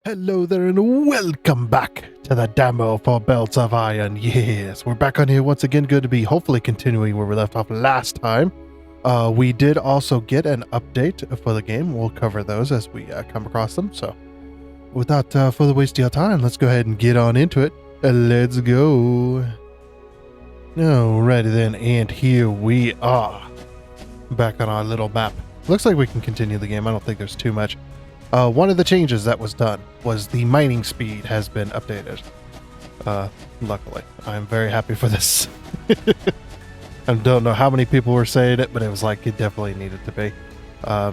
Hello there and welcome back to the demo for Belts of Iron. Yes, we're back on here once again. Good to be hopefully continuing where we left off last time. We did also get an update for the game. We'll cover those as we come across them. So without further wasting your time, let's go ahead and get on into it. Let's go. Alrighty then, and here we are. Back on our little map. Looks like we can continue the game. I don't think there's too much. One of the changes that was done was the mining speed has been updated. Luckily, I'm very happy for this. I don't know how many people were saying it, but it was like it definitely needed to be.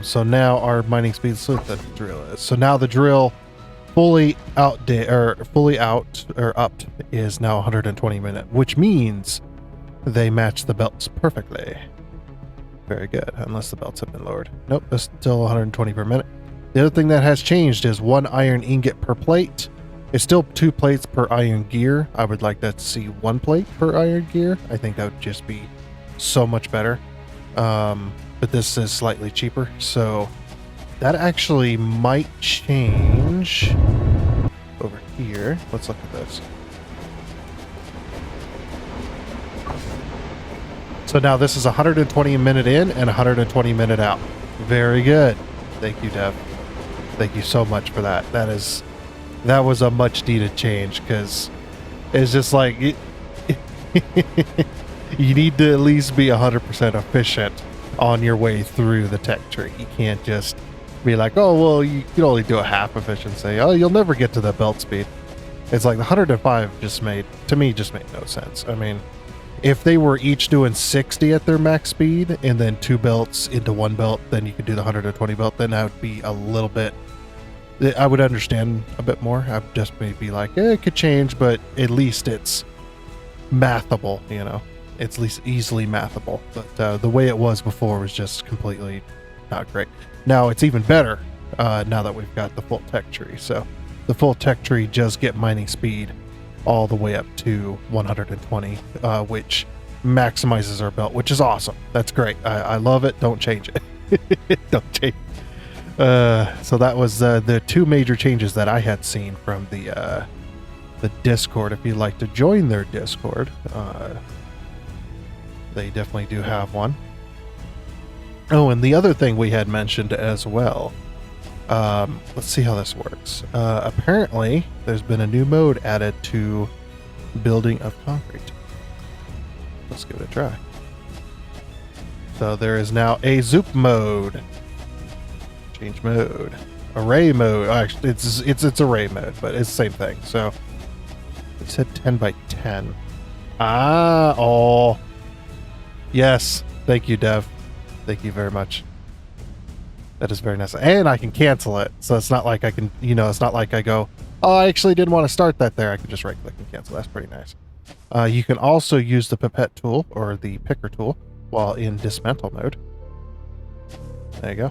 So now our mining speed, so the drill is. So now the drill fully upped is now 120 minute, which means they match the belts perfectly. Very good, unless the belts have been lowered. Nope, it's still 120 per minute. The other thing that has changed is 1 iron ingot per plate. It's still 2 plates per iron gear. I would like to see 1 plate per iron gear. I think that would just be so much better. But this is slightly cheaper, so that actually might change over here. Let's look at this. So now this is 120 a minute in and 120 minute out. Very good. Thank you, Dev. Thank you so much for that. That was a much needed change, because it's just like you need to at least be 100% efficient on your way through the tech tree. You can't just be like, oh well, you can only do a half efficiency. Oh, you'll never get to the belt speed. It's like the 105 just made no sense. I mean, if they were each doing 60 at their max speed and then 2 belts into 1 belt, then you could do the 120 belt. Then that would be a little bit, I would understand a bit more. I'd just maybe like, it could change, but at least it's mathable, you know? It's at least easily mathable. But the way it was before was just completely not great. Now it's even better now that we've got the full tech tree. So the full tech tree does get mining speed all the way up to 120, which maximizes our belt, which is awesome. That's great. I love it. Don't change it. Don't change. So that was the 2 major changes that I had seen from the Discord. If you'd like to join their Discord, they definitely do have one. Oh, and the other thing we had mentioned as well. Let's see how this works. Apparently, there's been a new mode added to building of concrete. Let's give it a try. So there is now a zoop mode. Change mode. Array mode. Actually, it's array mode, but it's the same thing. So it said 10 by 10. Oh. Yes. Thank you, Dev. Thank you very much. That is very nice. And I can cancel it. So it's not like I can, it's not like I go, oh, I actually didn't want to start that there. I can just right click and cancel. That's pretty nice. You can also use the pipette tool or the picker tool while in dismantle mode. There you go.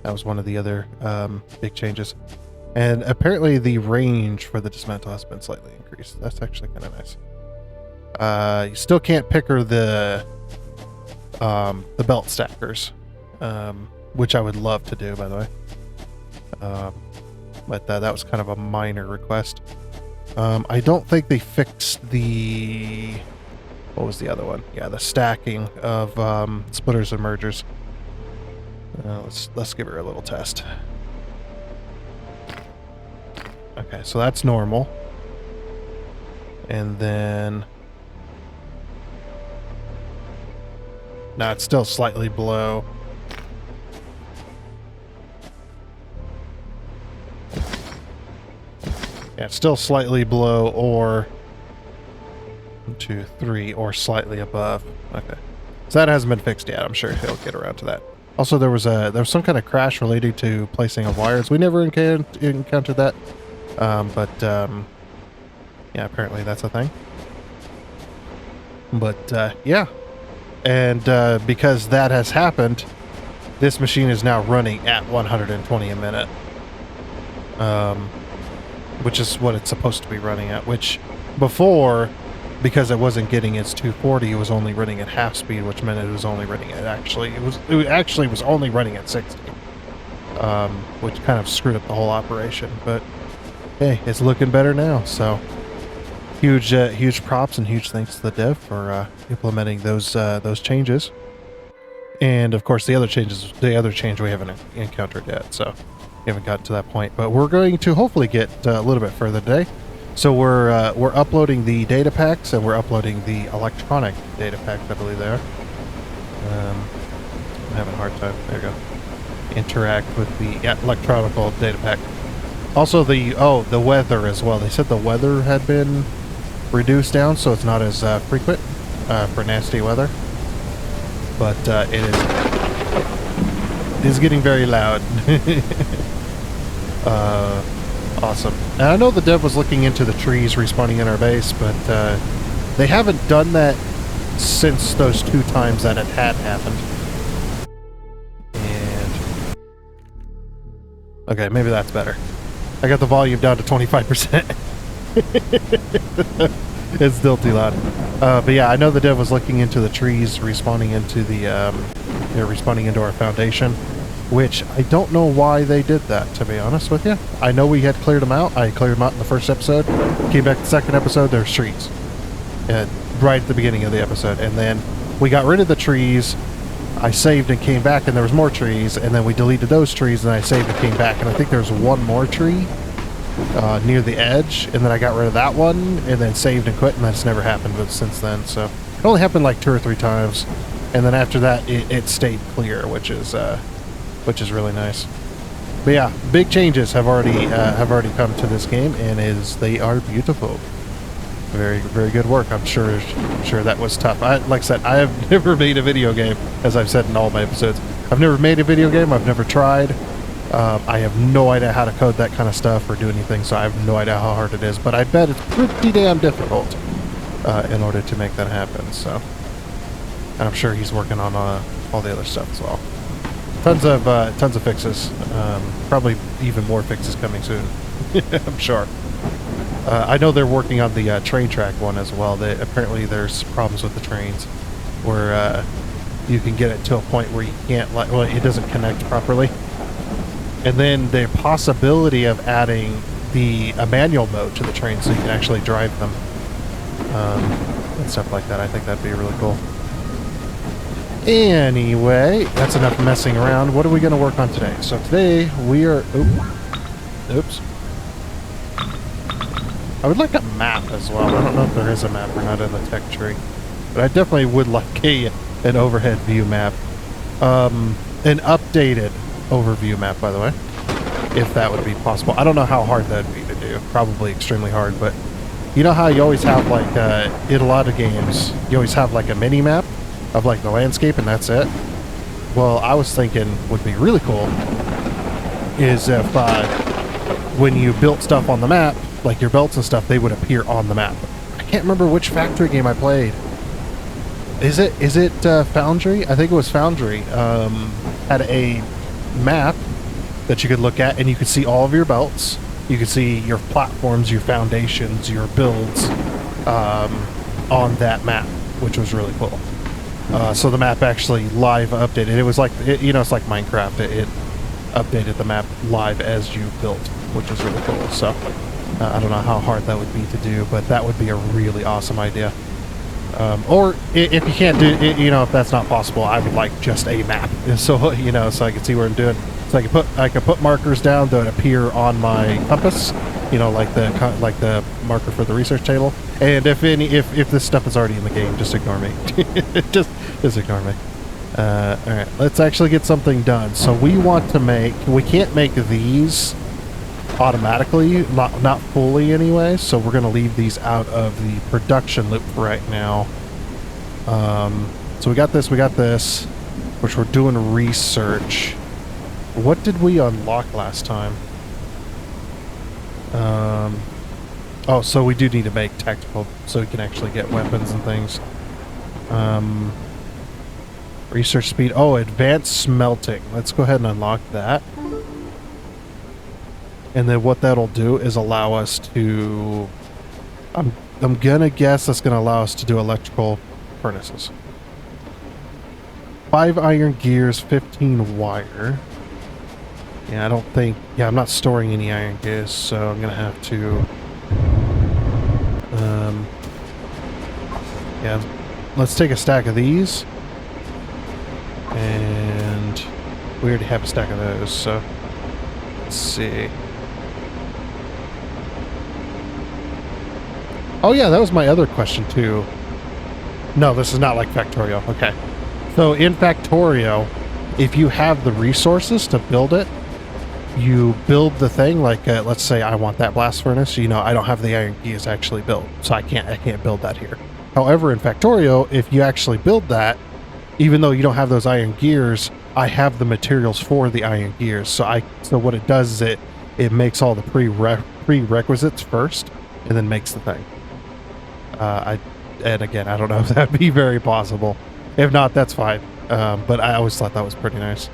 That was one of the other big changes. And apparently the range for the dismantle has been slightly increased. That's actually kind of nice. You still can't picker the belt stackers. Which I would love to do, by the way. But that was kind of a minor request. I don't think they fixed the... What was the other one? Yeah, the stacking of splitters and mergers. Let's give her a little test. Okay, so that's normal. And then... No, it's still slightly below. Yeah, it's still slightly below, or 1, 2, 3, or slightly above. Okay, so that hasn't been fixed yet. I'm sure he'll get around to that. Also, there was some kind of crash related to placing of wires. We never encountered that, yeah, apparently that's a thing. But yeah, and because that has happened, this machine is now running at 120 a minute. Which is what it's supposed to be running at, which before, because it wasn't getting its 240, it was only running at half speed, which meant it was only running at it actually was only running at 60. which kind of screwed up the whole operation. But hey, it's looking better now. So huge props and huge thanks to the dev for implementing those changes. And of course, the other change we haven't encountered yet, so we haven't got to that point. But we're going to hopefully get a little bit further today. So we're uploading the data packs, and we're uploading the electronic data packs, I believe they are. I'm having a hard time. There you go. Interact with the electronical data pack. Also the weather as well. They said the weather had been reduced down, so it's not as frequent for nasty weather. But it is getting very loud. Awesome. And I know the dev was looking into the trees respawning in our base, but they haven't done that since those 2 times that it had happened. And okay, maybe that's better. I got the volume down to 25%. It's still too loud. But yeah, I know the dev was looking into the trees respawning into the respawning into our foundation, which I don't know why they did that, to be honest with you. I know we had cleared them out. I cleared them out in the first episode. Came back the second episode, there's trees. Right at the beginning of the episode. And then we got rid of the trees. I saved and came back, and there was more trees. And then we deleted those trees, and I saved and came back. And I think there's one more tree near the edge, and then I got rid of that one, and then saved and quit, and that's never happened since then. So it only happened like 2 or 3 times, and then after that it stayed clear, which is really nice. But yeah, big changes have already come to this game, and they are beautiful. Very, very good work. I'm sure that was tough. Like I said, I have never made a video game, as I've said in all my episodes. I've never made a video game. I've never tried. I have no idea how to code that kind of stuff or do anything, so I have no idea how hard it is. But I bet it's pretty damn difficult in order to make that happen. So, and I'm sure he's working on all the other stuff as well. Tons of fixes. Probably even more fixes coming soon. I'm sure. I know they're working on the train track one as well. Apparently there's problems with the trains where you can get it to a point where you can't, it doesn't connect properly. And then the possibility of adding a manual mode to the train so you can actually drive them and stuff like that. I think that'd be really cool. Anyway, that's enough messing around. What are we going to work on today? So today we are... Oops. I would like a map as well. I don't know if there is a map or not in the tech tree. But I definitely would like an overhead view map. An updated overview map, by the way, if that would be possible. I don't know how hard that'd be to do. Probably extremely hard, but you know how you always have, like, in a lot of games, you always have, like, a mini-map of, like, the landscape, and that's it? Well, I was thinking would be really cool is if, when you built stuff on the map, like your belts and stuff, they would appear on the map. I can't remember which factory game I played. Is it Foundry? I think it was Foundry. Had a map that you could look at, and you could see all of your belts. You could see your platforms, your foundations, your builds on that map, which was really cool. So the map actually live updated. It was like, it's like Minecraft. It updated the map live as you built, which was really cool. So I don't know how hard that would be to do, but that would be a really awesome idea. Or if you can't do it, if that's not possible, I would like just a map, so so I can see what I'm doing. So I can put markers down that appear on my compass, like the marker for the research table. And if this stuff is already in the game, just ignore me. just ignore me. All right, let's actually get something done. So we can't make these automatically, not fully anyway, so we're going to leave these out of the production loop for right now. So we got this, which we're doing research. What did we unlock last time? Oh, so we do need to make tactical, so we can actually get weapons and things. Research speed. Oh, advanced smelting. Let's go ahead and unlock that. And then what that'll do is allow us to... I'm gonna guess that's gonna allow us to do electrical furnaces. 5 iron gears, 15 wire. Yeah, I don't think... Yeah, I'm not storing any iron gears, so I'm going to have to... Yeah, let's take a stack of these. And we already have a stack of those, so... Let's see. Oh yeah, that was my other question too. No, this is not like Factorio. Okay. So in Factorio, if you have the resources to build it, you build the thing, like let's say I want that blast furnace, you know, I don't have the iron gears actually built, so I can't build that here. However, in Factorio, if you actually build that, even though you don't have those iron gears, I have the materials for the iron gears. So what it does is it makes all the prerequisites first and then makes the thing. And again, I don't know if that'd be very possible. If not, that's fine. But I always thought that was pretty nice.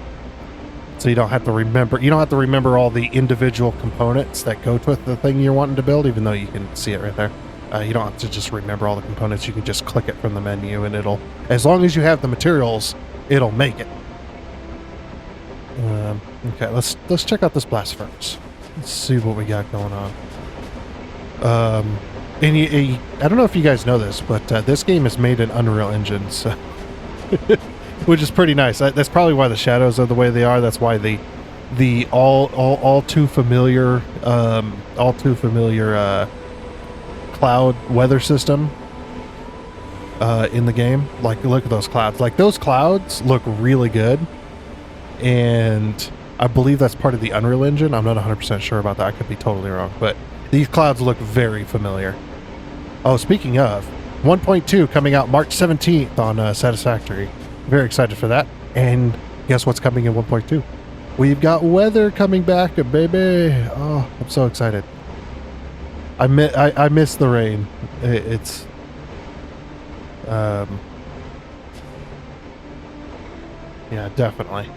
So you don't have to remember all the individual components that go with the thing you're wanting to build, even though you can see it right there. You don't have to just remember all the components. You can just click it from the menu and it'll, as long as you have the materials, it'll make it. Okay, let's check out this blast furnace. Let's see what we got going on. And I don't know if you guys know this, but this game is made in Unreal Engine, so which is pretty nice. That's probably why the shadows are the way they are. That's why the all too familiar cloud weather system in the game. Like, look at those clouds. Like, those clouds look really good, and I believe that's part of the Unreal Engine. I'm not 100% sure about that. I could be totally wrong, but these clouds look very familiar. Oh, speaking of, 1.2 coming out March 17th on Satisfactory. Very excited for that. And guess what's coming in 1.2? We've got weather coming back, baby. Oh, I'm so excited. I miss the rain. It's yeah, definitely.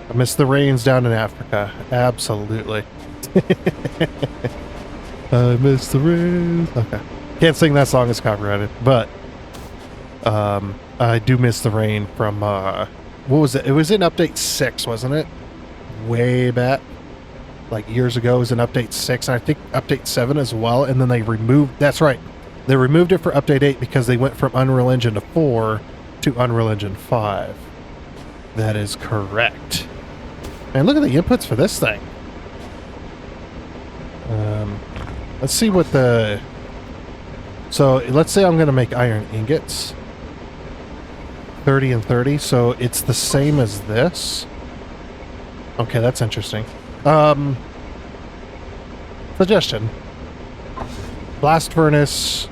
I miss the rains down in Africa. Absolutely. I miss the rains. Okay. Can't sing that song, it's copyrighted. But I do miss the rain from what was it? It was in update 6, wasn't it? Way back. Like years ago, it was in update 6, and I think update 7 as well, and then they removed, that's right, they removed it for update 8 because they went from Unreal Engine to 4 to Unreal Engine 5. That is correct. And look at the inputs for this thing. Let's see what the... So let's say I'm going to make iron ingots. 30 and 30, so it's the same as this. Okay, that's interesting. Suggestion. Blast furnace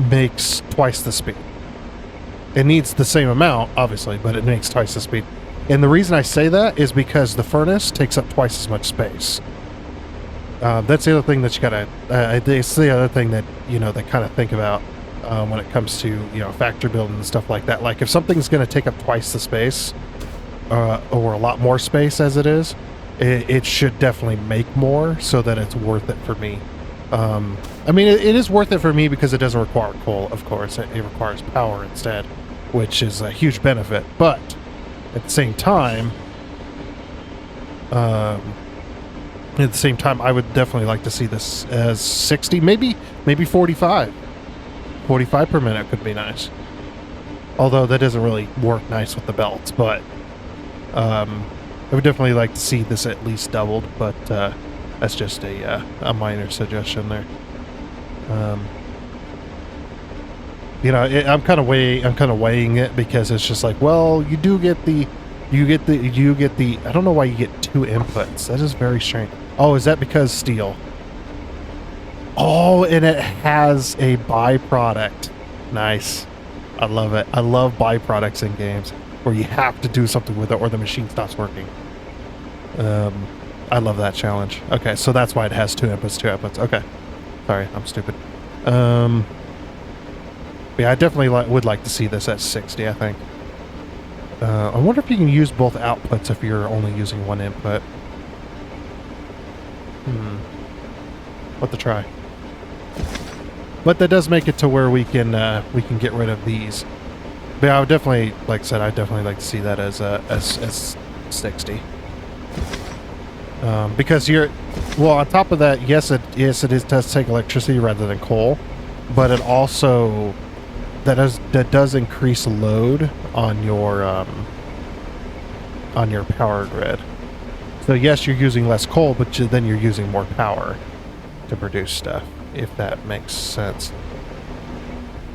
makes twice the speed. It needs the same amount, obviously, but it makes twice the speed. And the reason I say that is because the furnace takes up twice as much space. That's the other thing that you gotta... it's the other thing that, you know, they kind of think about when it comes to, you know, factory building and stuff like that. Like, if something's going to take up twice the space, or a lot more space as it is, it should definitely make more so that it's worth it for me. I mean, it is worth it for me because it doesn't require coal, of course. It requires power instead, which is a huge benefit. But at the same time, I would definitely like to see this as 60, maybe 45. 45 per minute could be nice. Although that doesn't really work nice with the belts, but I would definitely like to see this at least doubled, but that's just a minor suggestion there. You know, I'm kind of weighing it because it's just like, well, you get the I don't know why you get 2 inputs. That is very strange. Oh, is that because steel? Oh, and it has a byproduct. Nice. I love it. I love byproducts in games where you have to do something with it or the machine stops working. I love that challenge. Okay, so that's why it has 2 inputs. Okay. Sorry, I'm stupid. Yeah, I definitely would like to see this at 60, I think. I wonder if you can use both outputs if you're only using 1 input. What to try. But that does make it to where we can get rid of these. But yeah, I would definitely, like I said, I'd definitely like to see that as 60. Because well, on top of that, yes, it does take electricity rather than coal, but it also that does increase load on your power grid. So yes, you're using less coal, but then you're using more power to produce stuff, if that makes sense.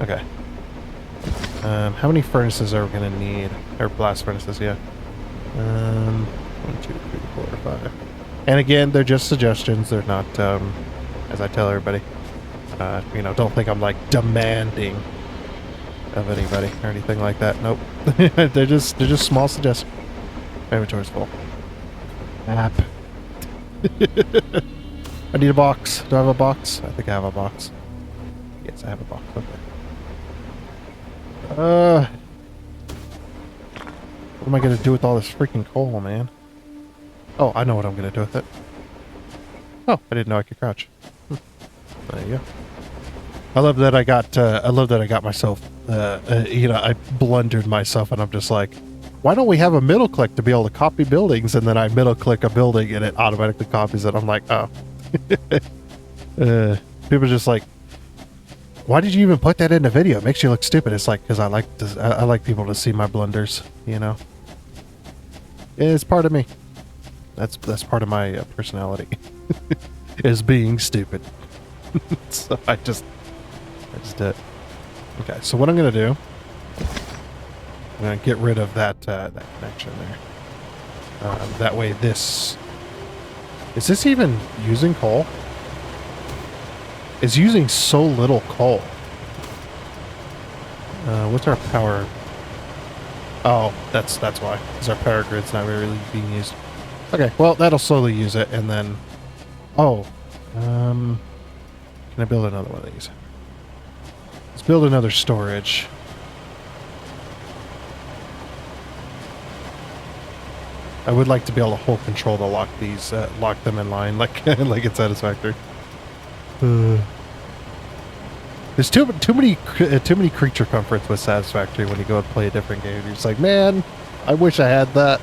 Okay. How many furnaces are we going to need? Or blast furnaces, yeah. 1, 2, 3, 4, 5. And again, they're just suggestions. They're not, as I tell everybody, don't think I'm like demanding of anybody or anything like that. Nope. they're just small suggestions. My inventory's full. App. I need a box. Do I have a box? I think I have a box. Yes, I have a box. Okay. What am I gonna do with all this freaking coal, man? Oh, I know what I'm gonna do with it. Oh, I didn't know I could crouch. There you go. I love that I got myself. I blundered myself, and I'm just like, why don't we have a middle click to be able to copy buildings? And then I middle click a building, and it automatically copies it. I'm like, oh. People are just like, why did you even put that in the video? It makes you look stupid. It's like, because I like people to see my blunders, you know? It's part of me. That's part of my personality. Is being stupid. So I just did. Okay, so what I'm going to do, I'm going to get rid of that connection there. That way is this even using coal? It's using so little coal. What's our power? Oh, that's why. Because our power grid's not really being used. Okay, well, that'll slowly use it, and then... Oh. Can I build another one of these? Let's build another storage. I would like to be able to hold control to lock these, lock them in line, like like it's Satisfactory. There's too many creature comforts with Satisfactory when you go and play a different game. You're just like, man, I wish I had that.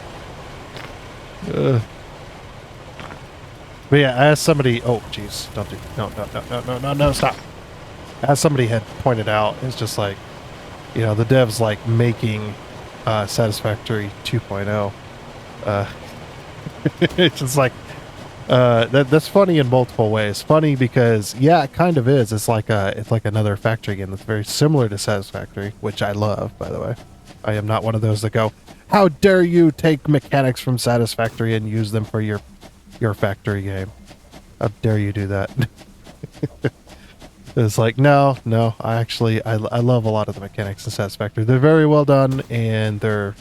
But yeah, as somebody, oh jeez, don't do, no, stop. As somebody had pointed out, it's just like, the devs like making Satisfactory 2.0. It's just like, that's funny in multiple ways. Funny because, yeah, it kind of is. It's like another factory game that's very similar to Satisfactory, which I love, by the way. I am not one of those that go, how dare you take mechanics from Satisfactory and use them for your factory game? How dare you do that? It's like, no, I love a lot of the mechanics in Satisfactory. They're very well done, and they're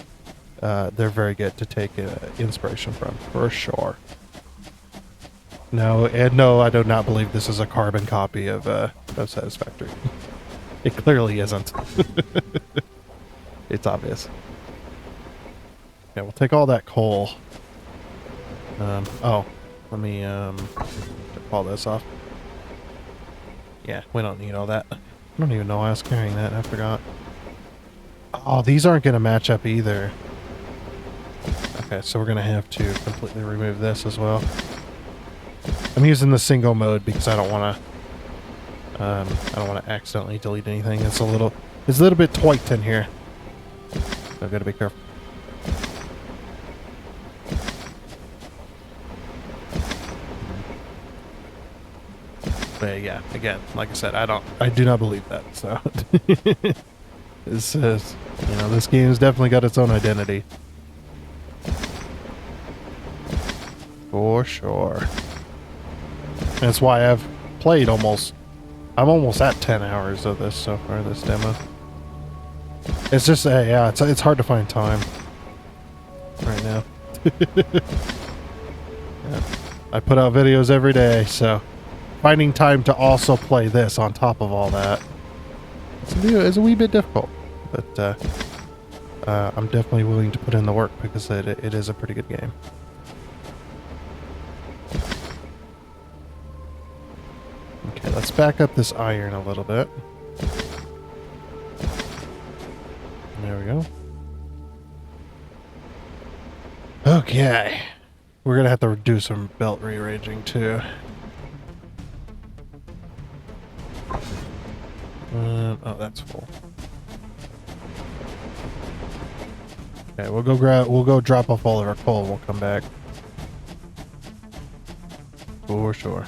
very good to take inspiration from, for sure. No, I do not believe this is a carbon copy of Satisfactory. It clearly isn't. It's obvious. Yeah, we'll take all that coal. Let me pull this off. Yeah, we don't need all that. I don't even know why I was carrying that. I forgot. Oh, these aren't going to match up either. Okay, so we're going to have to completely remove this as well. I'm using the single mode because I don't want to accidentally delete anything. It's a little bit tight in here. I've got to be careful. But yeah, again, like I said, I do not believe that. So this is, this game's definitely got its own identity. For sure. That's why I've played I'm almost at 10 hours of this so far, this demo. It's just, yeah, it's hard to find time right now. Yeah. I put out videos every day, so finding time to also play this on top of all that is a wee bit difficult. But I'm definitely willing to put in the work because it is a pretty good game. Okay, let's back up this iron a little bit. There we go. Okay. We're gonna have to do some belt rearranging too. Oh, that's full. Okay, we'll go drop off all of our coal and we'll come back. For sure.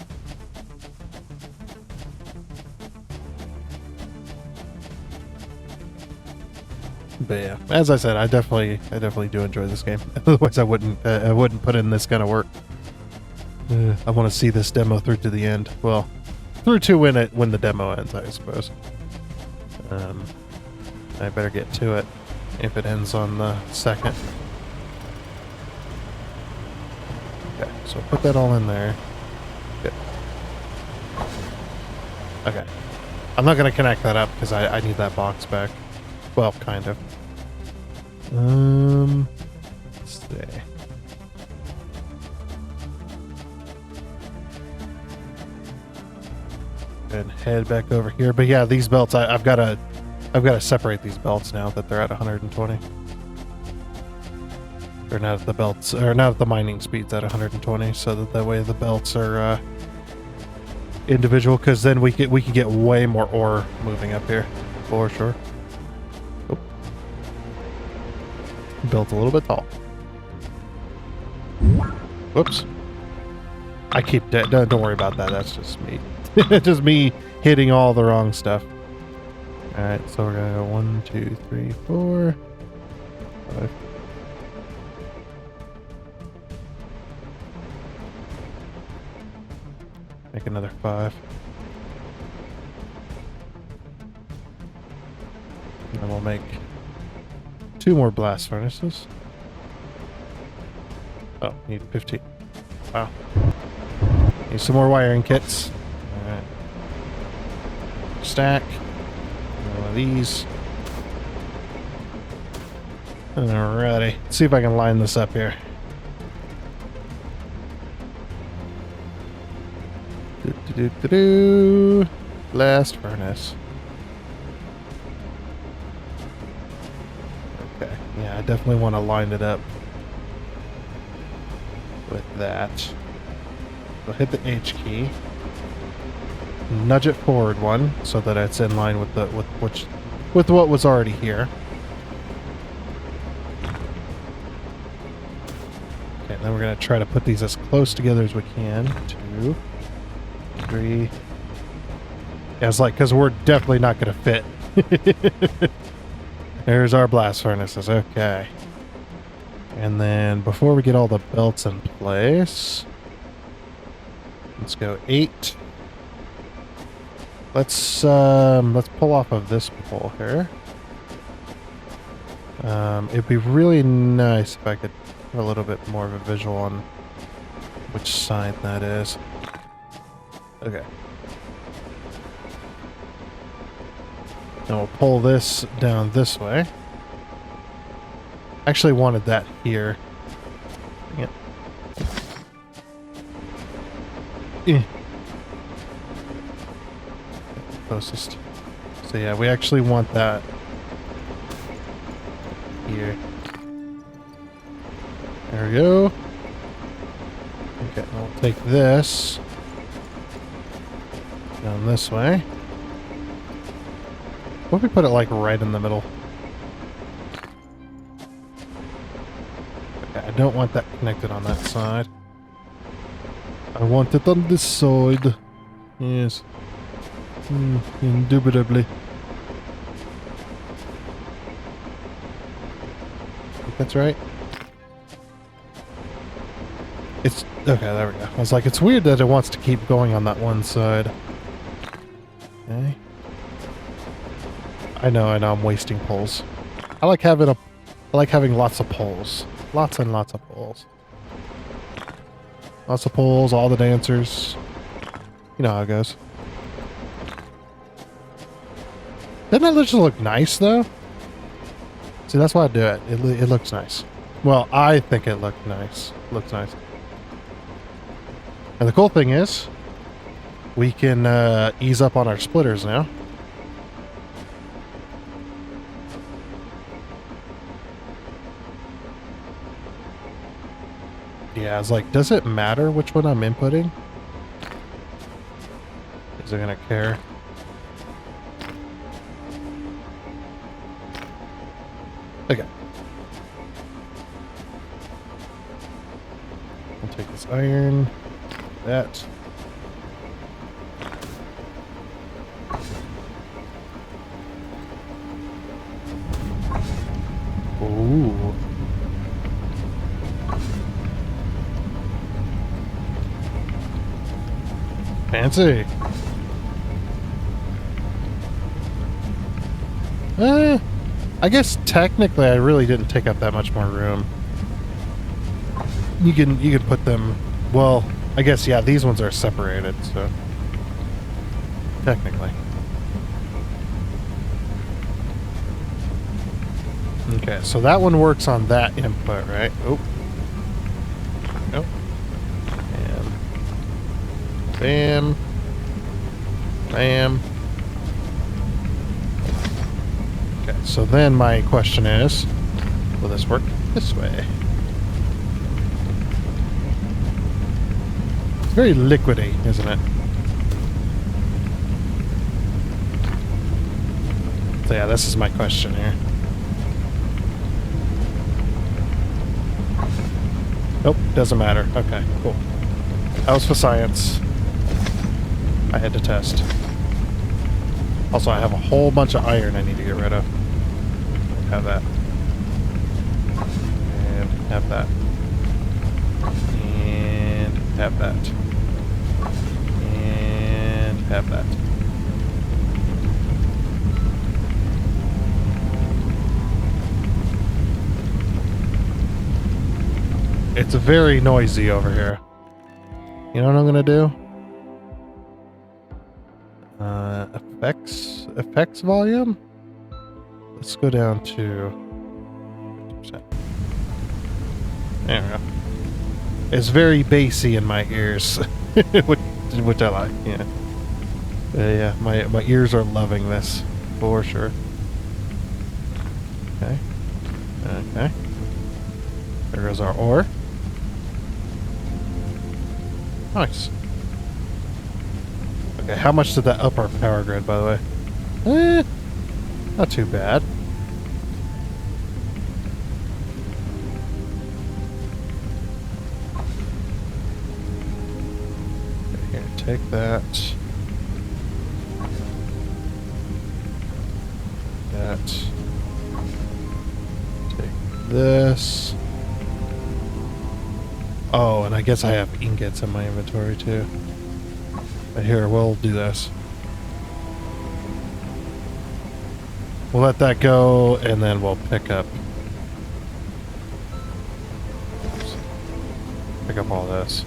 But yeah, as I said, I definitely do enjoy this game. Otherwise, I wouldn't put in this kind of work. I want to see this demo through to the end. Well, through to when the demo ends, I suppose. I better get to it if it ends on the 2nd. Okay, so put that all in there. Good. Okay. I'm not going to connect that up because I need that box back. Well, kind of. Let's see. And head back over here. But yeah, these belts, I've got to separate these belts now that they're at 120. Or not at the belts, or not at the mining speeds at 120, so that way the belts are individual. Because then we could get way more ore moving up here, for sure. Oh. Built a little bit tall. Whoops. I keep dead. Don't worry about that. That's just me. Just me hitting all the wrong stuff. Alright, so we're gonna go 1, 2, 3, 4, 5. Make another 5. And then we'll make 2 more blast furnaces. Oh, need 15. Wow. Need some more wiring kits. Alright. Stack. One of these. Alrighty. Let's see if I can line this up here. Blast furnace. Okay. Yeah, I definitely want to line it up with that. So hit the H key. Nudge it forward 1 so that it's in line with with what was already here. Okay, then we're gonna try to put these as close together as we can. 2, 3. Yeah, it's like, because we're definitely not gonna fit. There's our blast furnaces. Okay. And then before we get all the belts in place, let's go 8. Let's pull off of this pole here. It'd be really nice if I could have a little bit more of a visual on which side that is. Okay. Now we'll pull this down this way. Actually wanted that here. Yep. Closest. So yeah, we actually want that here. There we go. Okay, we'll take this down this way. What if we put it like right in the middle? Okay, I don't want that connected on that side. I want it on this side. Yes. Indubitably. I think that's right. It's okay, there we go. I was like, it's weird that it wants to keep going on that one side. Okay. I know, I'm wasting poles. I like having lots of poles. Lots and lots of poles. Lots of poles, all the dancers. You know how it goes. Doesn't that just look nice, though? See, that's why I do it. It looks nice. Well, I think it looked nice. Looks nice. And the cool thing is, we can ease up on our splitters now. Yeah, I was like, does it matter which one I'm inputting? Is it gonna care? Okay. I'll take this iron. That. Ooh. Fancy. I guess technically I really didn't take up that much more room. You can put them, well, I guess yeah, these ones are separated, so technically. Okay, so that one works on that input, right? Oh. Nope. Bam. Bam. Bam. Okay, so then my question is, will this work this way? It's very liquidy, isn't it? So yeah, this is my question here. Nope, doesn't matter. Okay, cool. That was for science. I had to test. Also, I have a whole bunch of iron I need to get rid of. Have that. And have that. And have that. And have that. It's very noisy over here. You know what I'm gonna do? Effects volume? Let's go down to 50%. There we go. It's very bassy in my ears, which I like, yeah. Yeah, my ears are loving this, for sure. Okay. Okay. There goes our ore. Nice. Okay, how much did that up our power grid, by the way? Not too bad. Okay, here, take that. That. Take this. Oh, and I guess I have ingots in my inventory too. But here, we'll do this. We'll let that go, and then we'll pick up all this.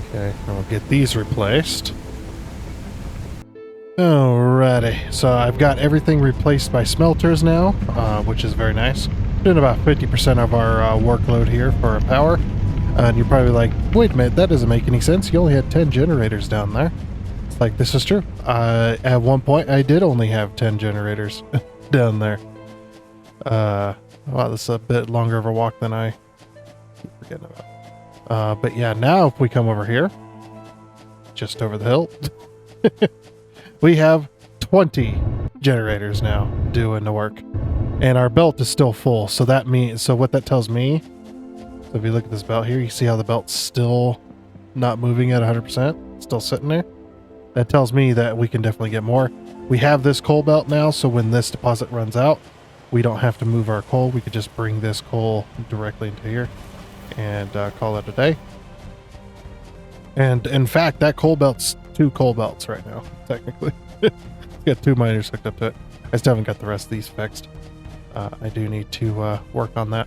Okay, and we'll get these replaced. Alrighty, so I've got everything replaced by smelters now, which is very nice. Doing about 50% of our workload here for our power. And you're probably like, wait a minute, that doesn't make any sense. You only had 10 generators down there. It's like, this is true. At one point, I did only have 10 generators down there. Wow, this is a bit longer of a walk than I keep forgetting about. But yeah, now if we come over here, just over the hill, we have 20 generators now doing the work. And our belt is still full, so that means, so what that tells me, so if you look at this belt here, you see how the belt's still not moving at 100%, still sitting there? That tells me that we can definitely get more. We have this coal belt now, so when this deposit runs out, we don't have to move our coal. We could just bring this coal directly into here and call it a day. And in fact, that coal belt's 2 coal belts right now, technically. It's got 2 miners hooked up to it. I still haven't got the rest of these fixed. I do need to work on that.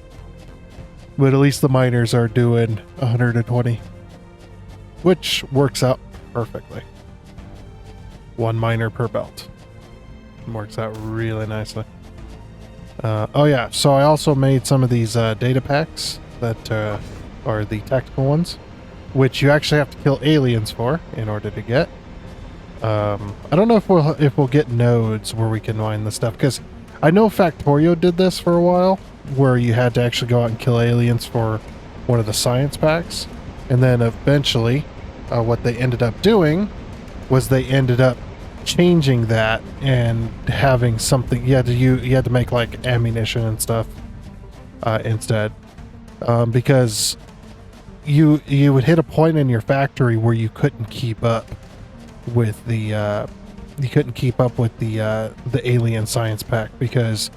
But at least the miners are doing 120, which works out perfectly. 1 miner per belt. Works out really nicely. Oh yeah, so I also made some of these data packs that are the tactical ones, which you actually have to kill aliens for in order to get. I don't know if we'll get nodes where we can mine the stuff, because I know Factorio did this for a while, where you had to actually go out and kill aliens for one of the science packs, and then eventually, what they ended up doing was they ended up changing that and having something. You had to make like ammunition and stuff instead, because you would hit a point in your factory where you couldn't keep up with the alien science pack, because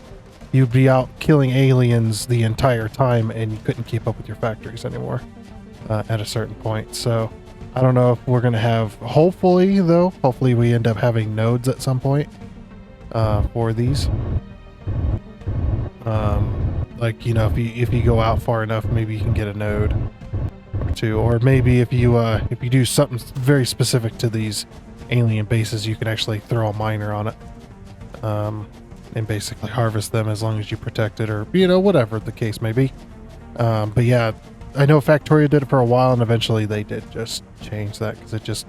you'd be out killing aliens the entire time and you couldn't keep up with your factories anymore at a certain point. So I don't know if we're going to have, hopefully we end up having nodes at some point for these. Like, you know, if you go out far enough, maybe you can get a node or two, or maybe if you do something very specific to these alien bases, you can actually throw a miner on it and basically harvest them as long as you protect it, or, you know, whatever the case may be. But yeah, I know Factorio did it for a while, and eventually they did just change that, because it just,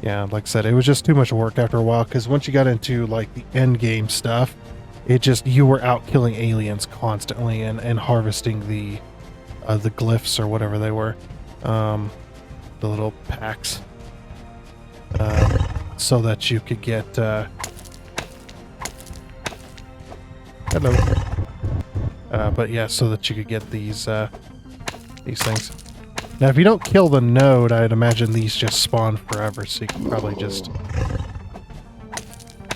yeah, like I said, it was just too much work after a while, because once you got into like the end game stuff, it just, you were out killing aliens constantly and harvesting the glyphs or whatever they were, the little packs, so that you could get hello, but yeah, so that you could get these things. Now, if you don't kill the node, I'd imagine these just spawn forever, so you can probably just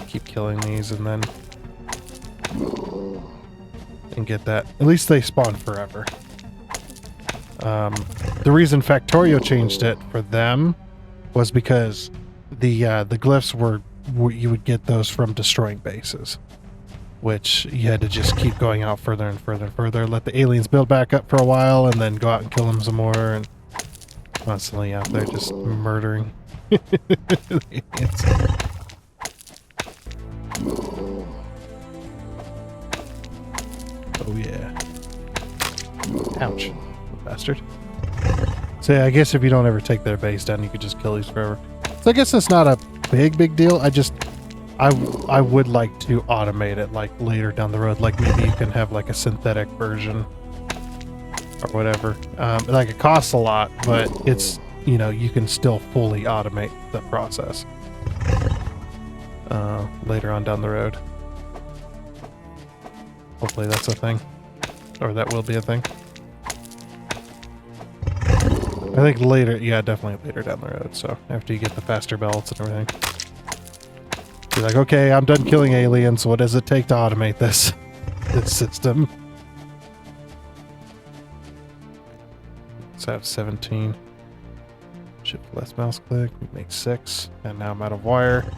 keep killing these and then get that. At least they spawn forever. The reason Factorio changed it for them was because the glyphs were you would get those from destroying bases, which you had to just keep going out further and further and further, let the aliens build back up for a while, and then go out and kill them some more, and constantly out there just murdering the aliens. Oh yeah. Ouch. Bastard. So yeah, I guess if you don't ever take their base down, you could just kill these forever. So I guess that's not a big deal. I would like to automate it, like later down the road. Like maybe you can have like a synthetic version or whatever. Like it costs a lot, but it's, you know, you can still fully automate the process later on down the road. Hopefully that's a thing, or that will be a thing. I think later, yeah, definitely later down the road. So after you get the faster belts and everything. You're like, okay, I'm done killing aliens. What does it take to automate this system? Let's have 17. Shift less mouse click. We make 6. And now I'm out of wire.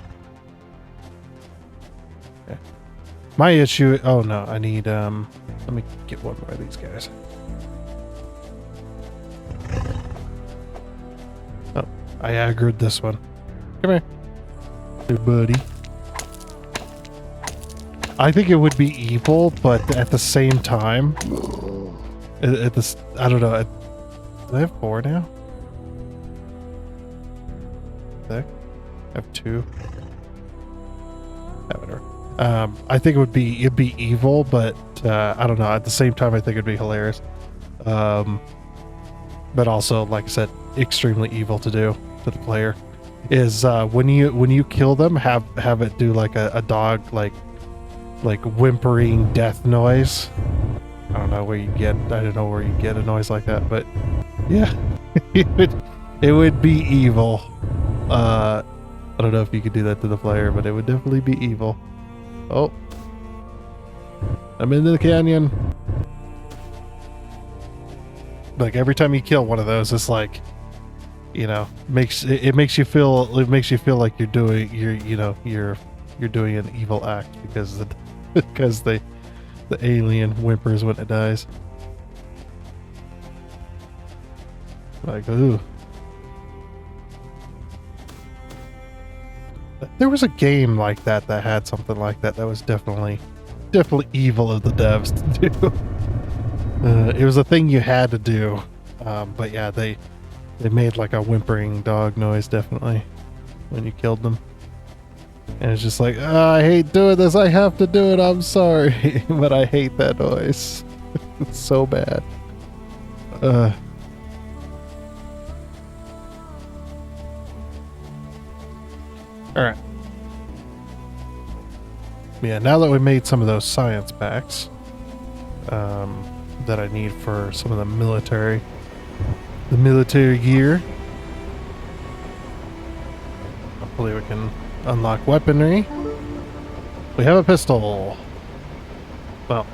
Okay. My issue... Oh, no. I need... let me get one more of these guys. Oh. I aggroed this one. Come here. Hey, buddy. I think it would be evil, but at the same time, at this, I don't know. Do I have 4 now? I have 2. Whatever. I think it'd be evil, but I don't know. At the same time, I think it'd be hilarious. But also, like I said, extremely evil to do to the player. Is when you kill them, have it do like a dog like whimpering death noise. I don't know where you get a noise like that, but yeah, it would be evil. I don't know if you could do that to the player, but it would definitely be evil. Oh, I'm in the canyon. Like every time you kill one of those, it's like, you know, makes you feel like you're doing an evil act, because the alien whimpers when it dies. Like, ooh. There was a game like that had something like that was definitely evil of the devs to do. It was a thing you had to do. But yeah, they made like a whimpering dog noise, definitely, when you killed them. And it's just like, I hate doing this. I have to do it. I'm sorry. But I hate that noise. It's so bad. Alright. Yeah, now that we made some of those science packs that I need for some of the military gear. Hopefully we can unlock weaponry. We have a pistol. Well,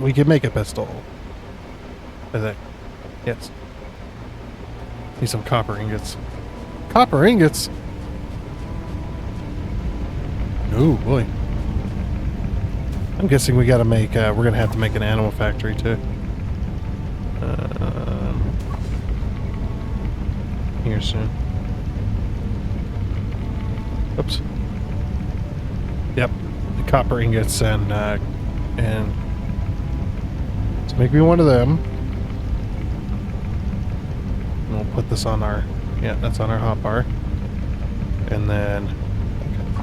we can make a pistol. I think. Yes. Need some copper ingots. Copper ingots? Oh boy. I'm guessing we gotta make, we're gonna have to make an animal factory too. Here soon. Oops. Yep. The copper ingots and to make me one of them. And we'll put this on our, yeah, that's on our hotbar. And then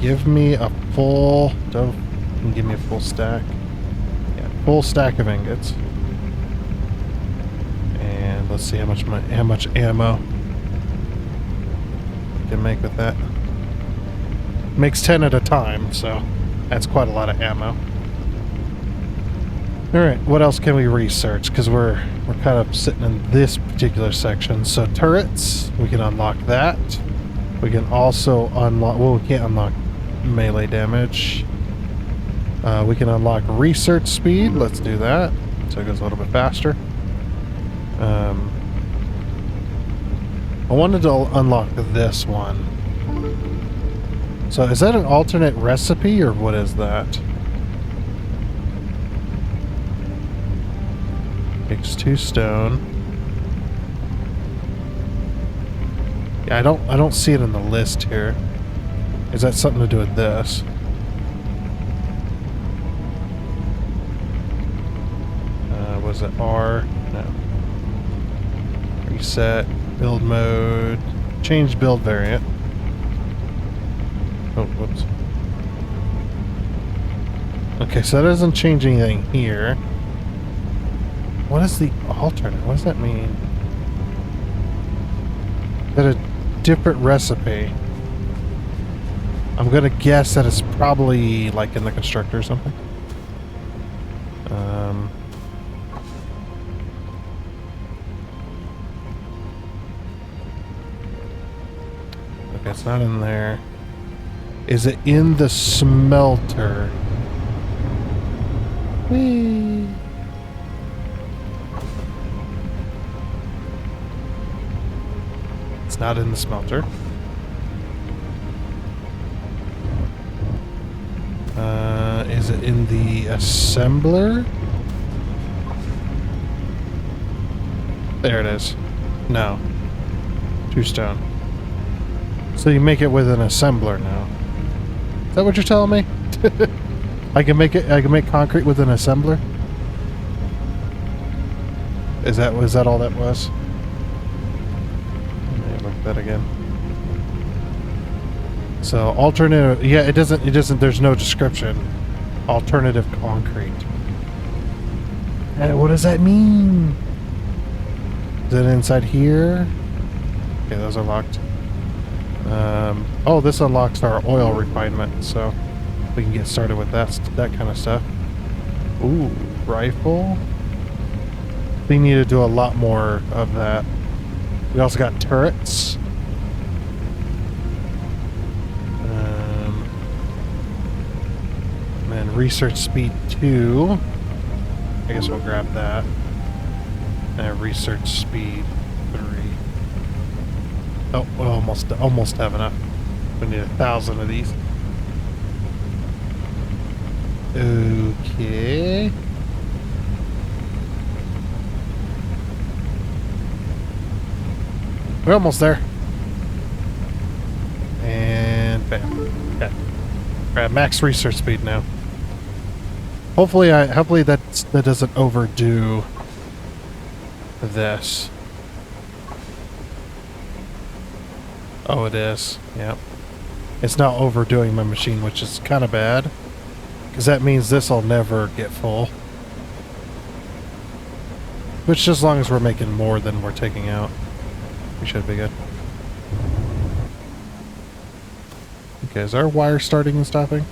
give me a full, give me a full stack. Yeah, full stack of ingots. And let's see how much ammo we can make with that. Makes 10 at a time, so that's quite a lot of ammo. Alright, what else can we research? Because we're kind of sitting in this particular section. So turrets, we can unlock that. We can also unlock, well, we can't unlock melee damage. We can unlock research speed. Let's do that. So it goes a little bit faster. I wanted to unlock this one. So is that an alternate recipe or what is that? Takes 2 stone. Yeah, I don't see it in the list here. Is that something to do with this? Was it R? No. Reset, build mode, change build variant. Oh, whoops. Okay, so that doesn't change anything here. What is the alternate? What does that mean? Is that a different recipe? I'm gonna guess that it's probably like in the constructor or something. Okay, it's not in there. Is it in the smelter? Whee! It's not in the smelter. Is it in the assembler? There it is. No. 2 stone. So you make it with an assembler now. Is that what you're telling me? I can make concrete with an assembler? Was that all that was? Let me look at that again. So alternative, yeah, it doesn't, there's no description. Alternative concrete. And what does that mean? Is it inside here? Okay, those are locked. Oh, this unlocks our oil refinement, so we can get started with that kind of stuff. Ooh, rifle. We need to do a lot more of that. We also got turrets. And research speed 2. I guess we'll grab that. And research speed 3. Oh, we almost have enough. We need 1,000 of these. Okay. We're almost there. And bam. Okay. We're at max research speed now. Hopefully that doesn't overdo this. Oh, it is. Yep. it's not overdoing my machine, which is kind of bad, because that means this will never get full. Which, as long as we're making more than we're taking out, we should be good. Okay, is our wire starting and stopping?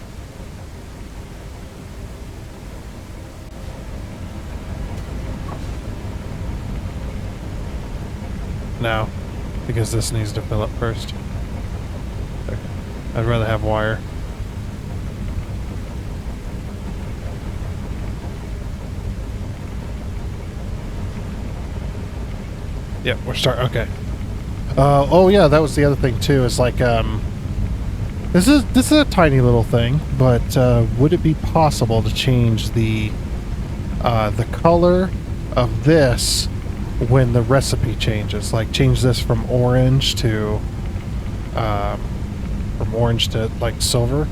No, because this needs to fill up first. Okay. I'd rather have wire. Yep, we're starting. Okay. Oh yeah, that was the other thing too. Is like this is a tiny little thing, but would it be possible to change the color of this when the recipe changes? Like change this from orange to like silver,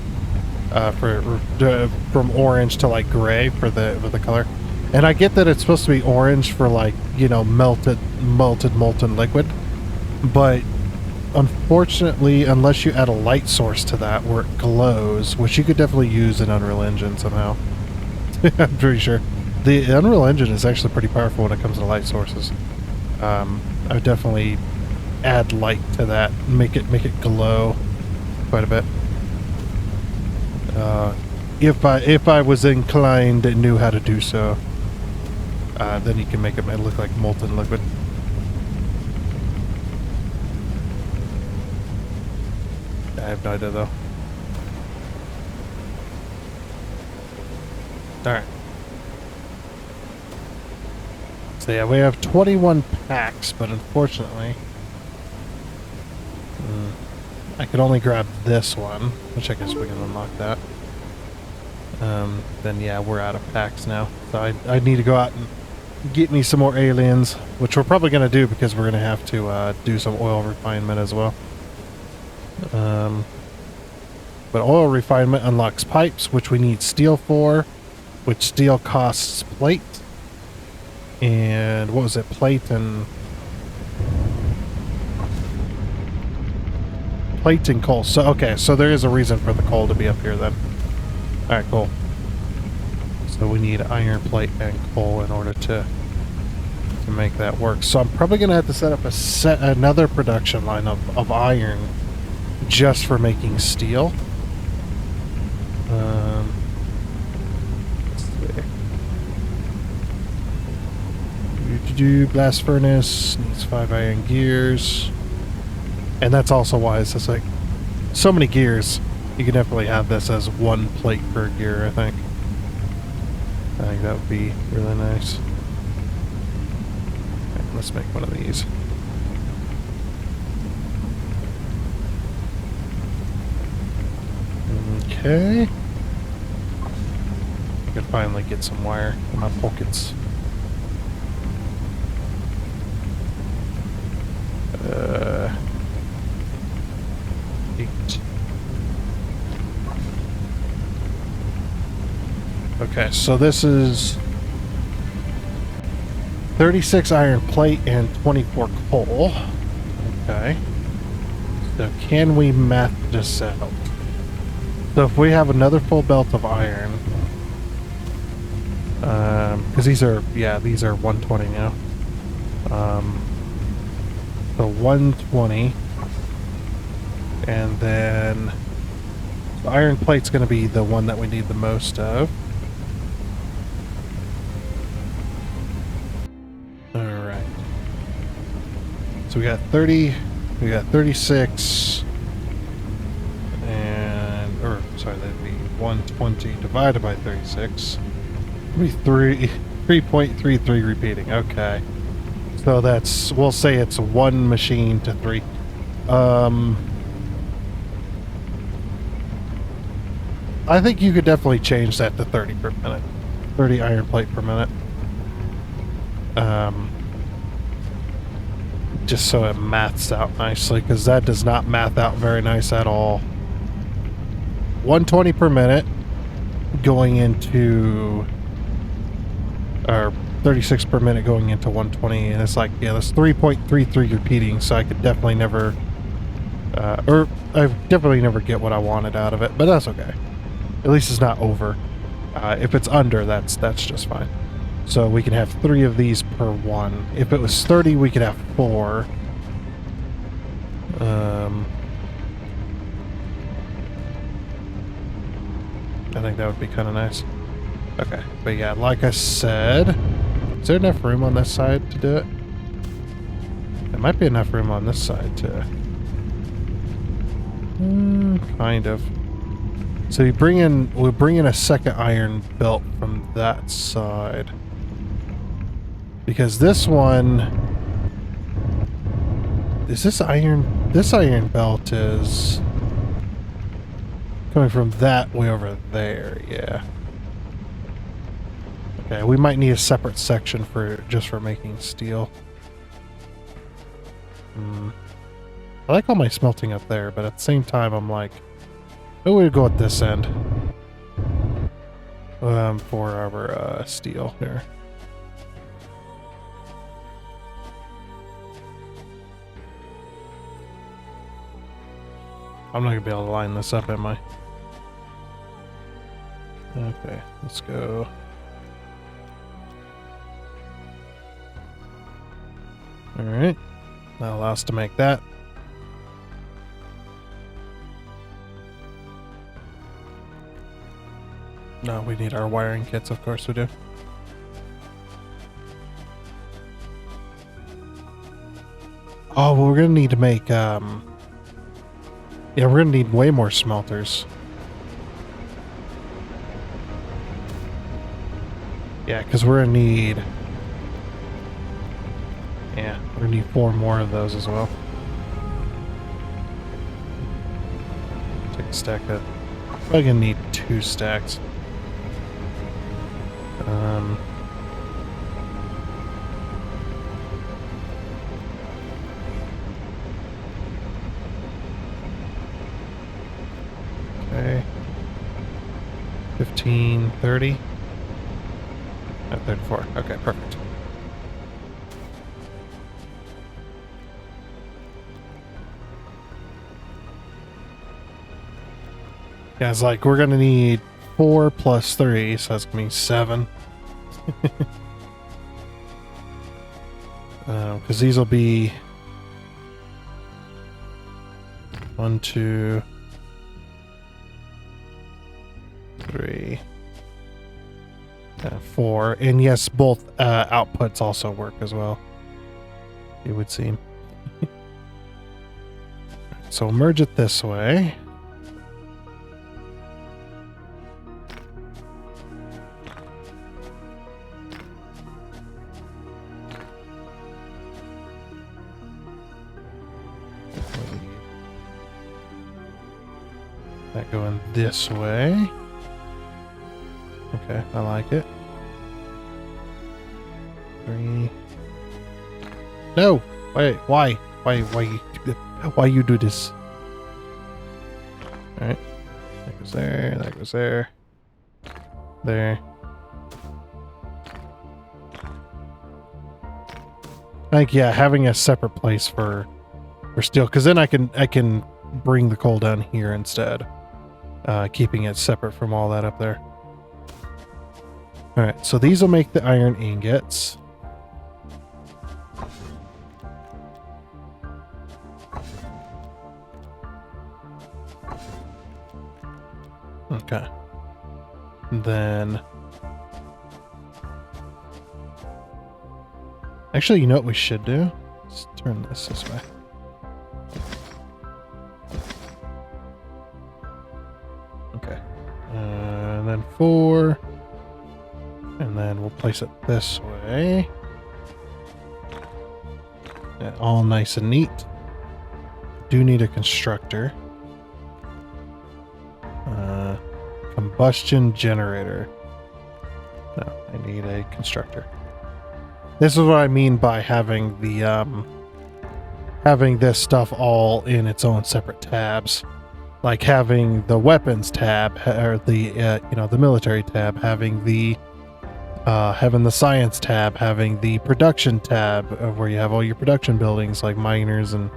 from orange to like gray for the color. And I get that it's supposed to be orange for like, you know, molten liquid, but unfortunately, unless you add a light source to that where it glows, which you could definitely use in Unreal Engine somehow. I'm pretty sure. The Unreal Engine is actually pretty powerful when it comes to light sources. I would definitely add light to that, make it glow quite a bit. If I was inclined and knew how to do so, then you can make it look like molten liquid. I have no idea though. Alright. So yeah, we have 21 packs, but unfortunately I could only grab this one, which I guess we can unlock that. Then yeah, we're out of packs now. So I need to go out and get me some more aliens, which we're probably going to do because we're going to have to do some oil refinement as well. But oil refinement unlocks pipes, which we need steel for, which steel costs plate. And what was it? Plate and coal. So, okay, so there is a reason for the coal to be up here then. Alright, cool. So we need iron, plate, and coal in order to make that work. So I'm probably going to have to set up another production line of iron just for making steel. Let's see. Blast furnace needs 5 iron gears. And that's also why it's just like so many gears. You can definitely have this as 1 plate per gear, I think. I think that would be really nice. Okay, let's make one of these. Okay. I can finally get some wire in my pockets. Okay, so this is 36 iron plate and 24 coal. Okay. So can we math this out? So if we have another full belt of iron, because these are 120 now. So 120, and then the iron plate's going to be the one that we need the most of. Alright. So we got 30, we got 36, and, or, sorry, that'd be 120 divided by 36. It'd be 3.33 repeating, okay. So that's, we'll say it's 1 machine to 3. I think you could definitely change that to 30 per minute. 30 iron plate per minute. Just so it maths out nicely, because that does not math out very nice at all. 120 per minute going into, or 36 per minute going into 120, and it's like, yeah, that's 3.33 repeating, so I could definitely never Or I definitely never get what I wanted out of it, but that's okay. At least it's not over. If it's under, that's just fine. So we can have 3 of these per one. If it was 30, we could have 4. I think that would be kind of nice. Okay, but yeah, like I said, is there enough room on this side to do it? There might be enough room on this side to... kind of. So we'll bring in a second iron belt from that side. Because this one... Is this iron... This iron belt is... coming from that way over there, yeah. Okay, we might need a separate section for just for making steel. I like all my smelting up there, but at the same time I'm like, oh, we'll go at this end. For our steel here. I'm not gonna be able to line this up, am I? Okay, let's go. Alright. That allows us to make that. No, we need our wiring kits, of course we do. Oh, well, we're gonna need to make, yeah, we're gonna need way more smelters. Yeah, because we're gonna need... Yeah, we're gonna need 4 more of those as well. Take a stack of... Probably gonna need 2 stacks. Okay. 15, 30. 34. Okay, perfect. Yeah, it's like we're gonna need 4 plus 3, so that's gonna mean 7. Because these will be 1, 2, 3, 4, and yes, both outputs also work as well. It would seem. So merge it this way. That going this way. Okay, I like it. 3. No! Wait, why? Why you do this? Alright. That goes there, that goes there. There. Like, yeah, having a separate place for steel, because then I can bring the coal down here instead. Keeping it separate from all that up there. Alright, so these will make the iron ingots. Okay. Then... Actually, you know what we should do? Let's turn this way. Okay. And then 4. And then we'll place it this way. Yeah, all nice and neat. Do need a constructor. Combustion generator. No, I need a constructor. This is what I mean by having the having this stuff all in its own separate tabs. Like having the weapons tab, or the the military tab, having the science tab, having the production tab, where you have all your production buildings like miners and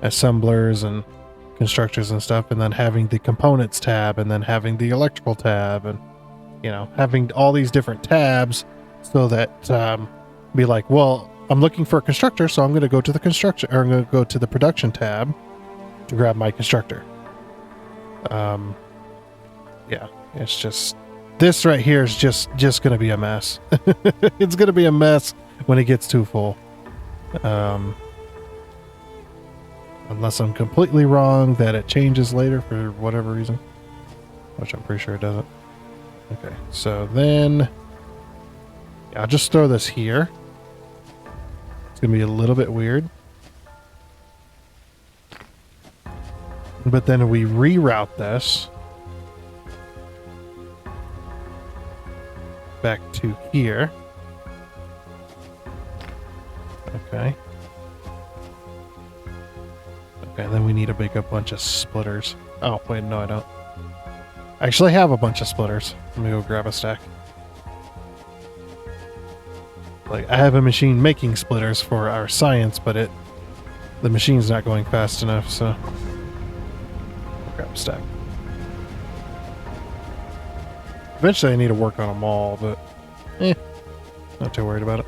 assemblers and constructors and stuff, and then having the components tab, and then having the electrical tab, and having all these different tabs, so that be like, well, I'm looking for a constructor, so I'm going to go to the construction, or I'm going to go to the production tab to grab my constructor. Yeah, it's just, this right here is just going to be a mess. It's going to be a mess when it gets too full. Unless I'm completely wrong that it changes later for whatever reason, which I'm pretty sure it doesn't. Okay, so then I'll just throw this here. It's gonna be a little bit weird, but then we reroute this back to here. Okay. Okay, then we need to make a bunch of splitters. Oh, wait, no, I don't. I actually have a bunch of splitters. Let me go grab a stack. Like, I have a machine making splitters for our science, but the machine's not going fast enough, so I'll grab a stack. Eventually I need to work on them all, but not too worried about it.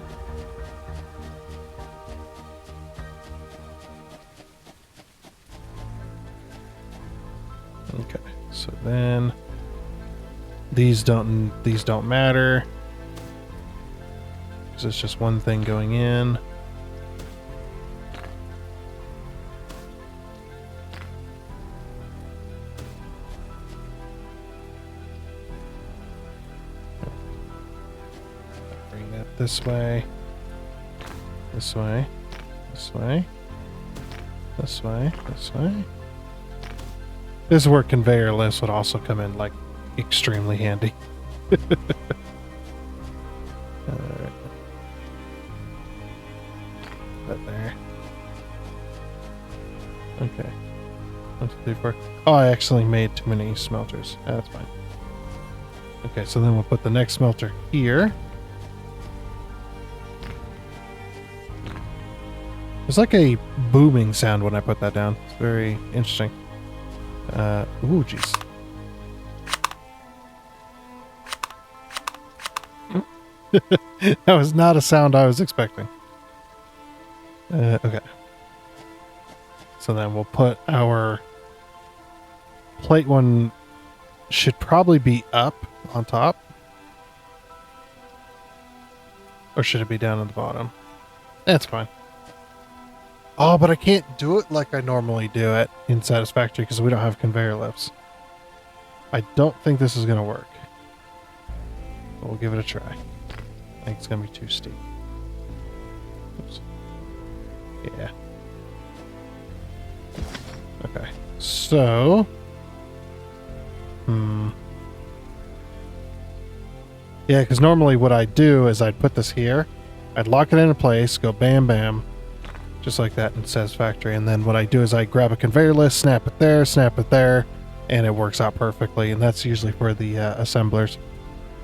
Okay, so then these don't matter, because it's just one thing going in. Bring that this way, this way, this way, this way, this way. This is where conveyor lifts would also come in, like, extremely handy. Alright. That there. Okay. 1, 2, 3, 4. Oh, I actually made too many smelters. That's fine. Okay, so then we'll put the next smelter here. There's like a booming sound when I put that down. It's very interesting. Ooh, jeez. That was not a sound I was expecting. Okay. So then we'll put our plate one, should probably be up on top. Or should it be down at the bottom? That's fine. Oh, but I can't do it like I normally do it in Satisfactory because we don't have conveyor lifts. I don't think this is going to work. But we'll give it a try. I think it's going to be too steep. Oops. Yeah. Okay. So... Yeah, because normally what I'd do is I'd put this here. I'd lock it into place, go bam bam. Just like that in Satisfactory. And then what I do is I grab a conveyor list, snap it there, and it works out perfectly. And that's usually for the assemblers.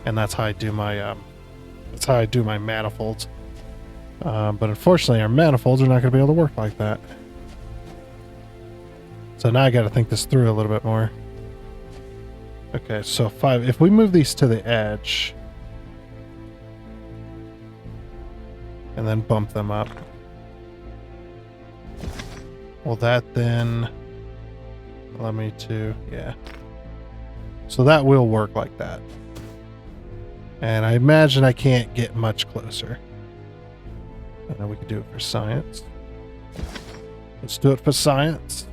And that's how I do my manifolds. But unfortunately, our manifolds are not going to be able to work like that. So now I got to think this through a little bit more. Okay, so 5. If we move these to the edge, and then bump them up, will that then allow me to, yeah. So that will work like that. And I imagine I can't get much closer. And then we could do it for science. Let's do it for science.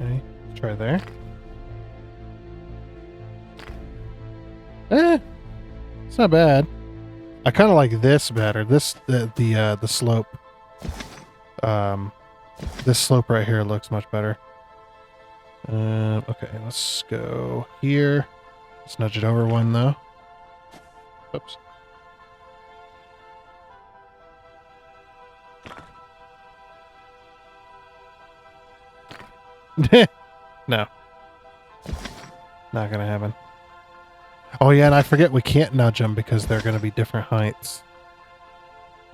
Okay, let's try there. It's not bad. I kind of like this better. This the slope. This slope right here looks much better. Okay, let's go here. Let's nudge it over one though. Oops. No. Not gonna happen. Oh yeah, and I forget we can't nudge them because they're gonna be different heights.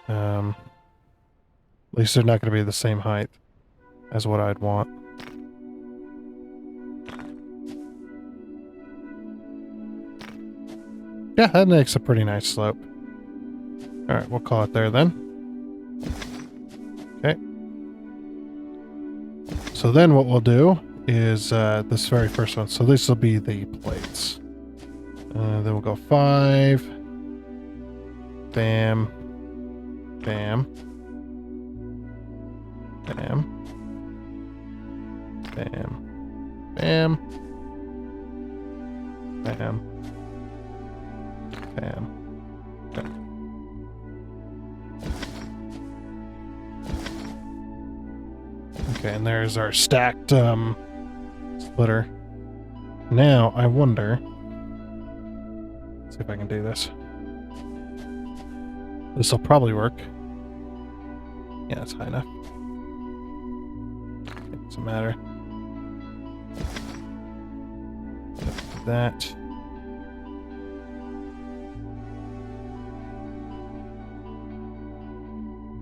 At least they're not gonna be the same height. as what I'd want. Yeah, that makes a pretty nice slope. Alright, we'll call it there then. Okay. So then what we'll do is this very first one. So this will be the plates. Then we'll go 5. Bam. Bam. Bam. Bam. Bam. Bam. Bam. Bam. Okay, and there's our stacked splitter. Now, I wonder... Let's see if I can do this. This will probably work. Yeah, it's high enough. It doesn't matter. That.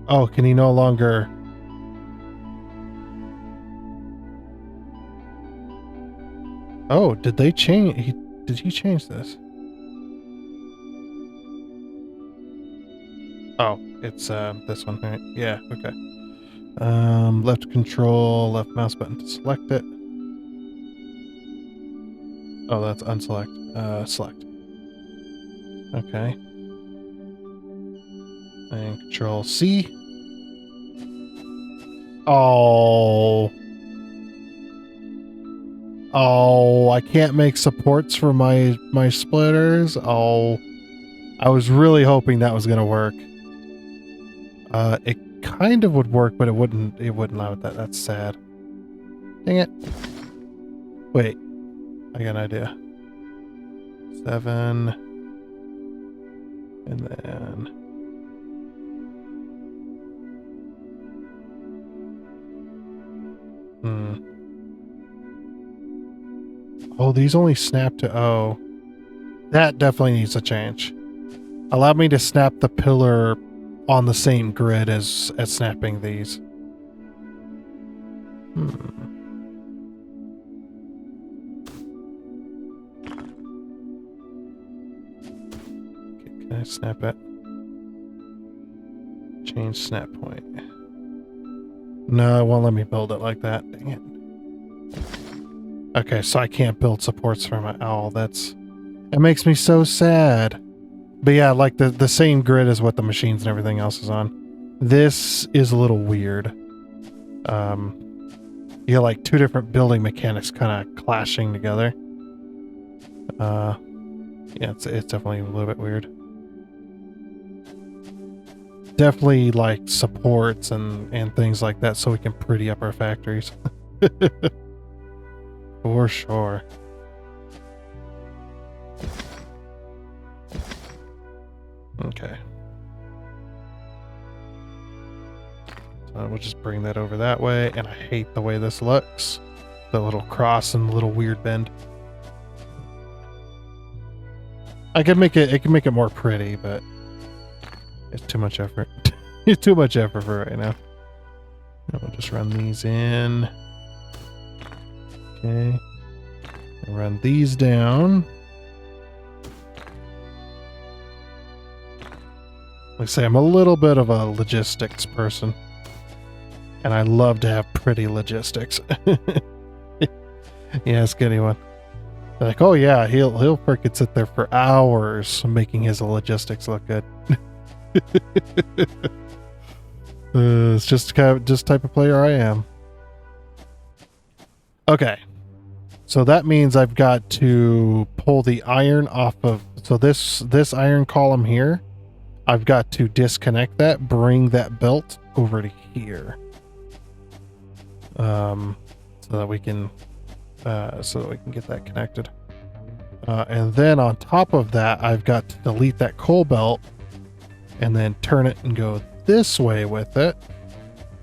Oh, can he no longer... Oh, did they change... Did he change this? Oh, it's this one, right? Yeah, okay. Left control, left mouse button to select it. Oh, that's unselect. Select. Okay. And control C. Oh. Oh, I can't make supports for my splitters. Oh. I was really hoping that was gonna work. It kind of would work, but it wouldn't allow it. That's sad. Dang it. Wait. I got an idea. 7. And then... Oh, these only snap to O. That definitely needs a change. Allow me to snap the pillar on the same grid as snapping these. Okay, can I snap it? Change snap point. No, it won't let me build it like that. Dang it. Okay, so I can't build supports for my... Oh, it makes me so sad. But yeah, like the same grid as what the machines and everything else is on. This is a little weird. You got like two different building mechanics kind of clashing together. Yeah, it's definitely a little bit weird. Definitely like supports and things like that so we can pretty up our factories. For sure. Okay. So we'll just bring that over that way, and I hate the way this looks. The little cross and the little weird bend. I could make it can make it more pretty, but it's too much effort. It's too much effort for right now. And we'll just run these in. Okay. And run these down. Like I say, I'm a little bit of a logistics person. And I love to have pretty logistics. Yeah, ask anyone. They're like, oh yeah, he'll freaking sit there for hours making his logistics look good. It's just type of player I am. Okay. So that means I've got to pull the iron off of... So this iron column here, I've got to disconnect that, bring that belt over to here. So that we can get that connected. And then on top of that, I've got to delete that coal belt and then turn it and go this way with it.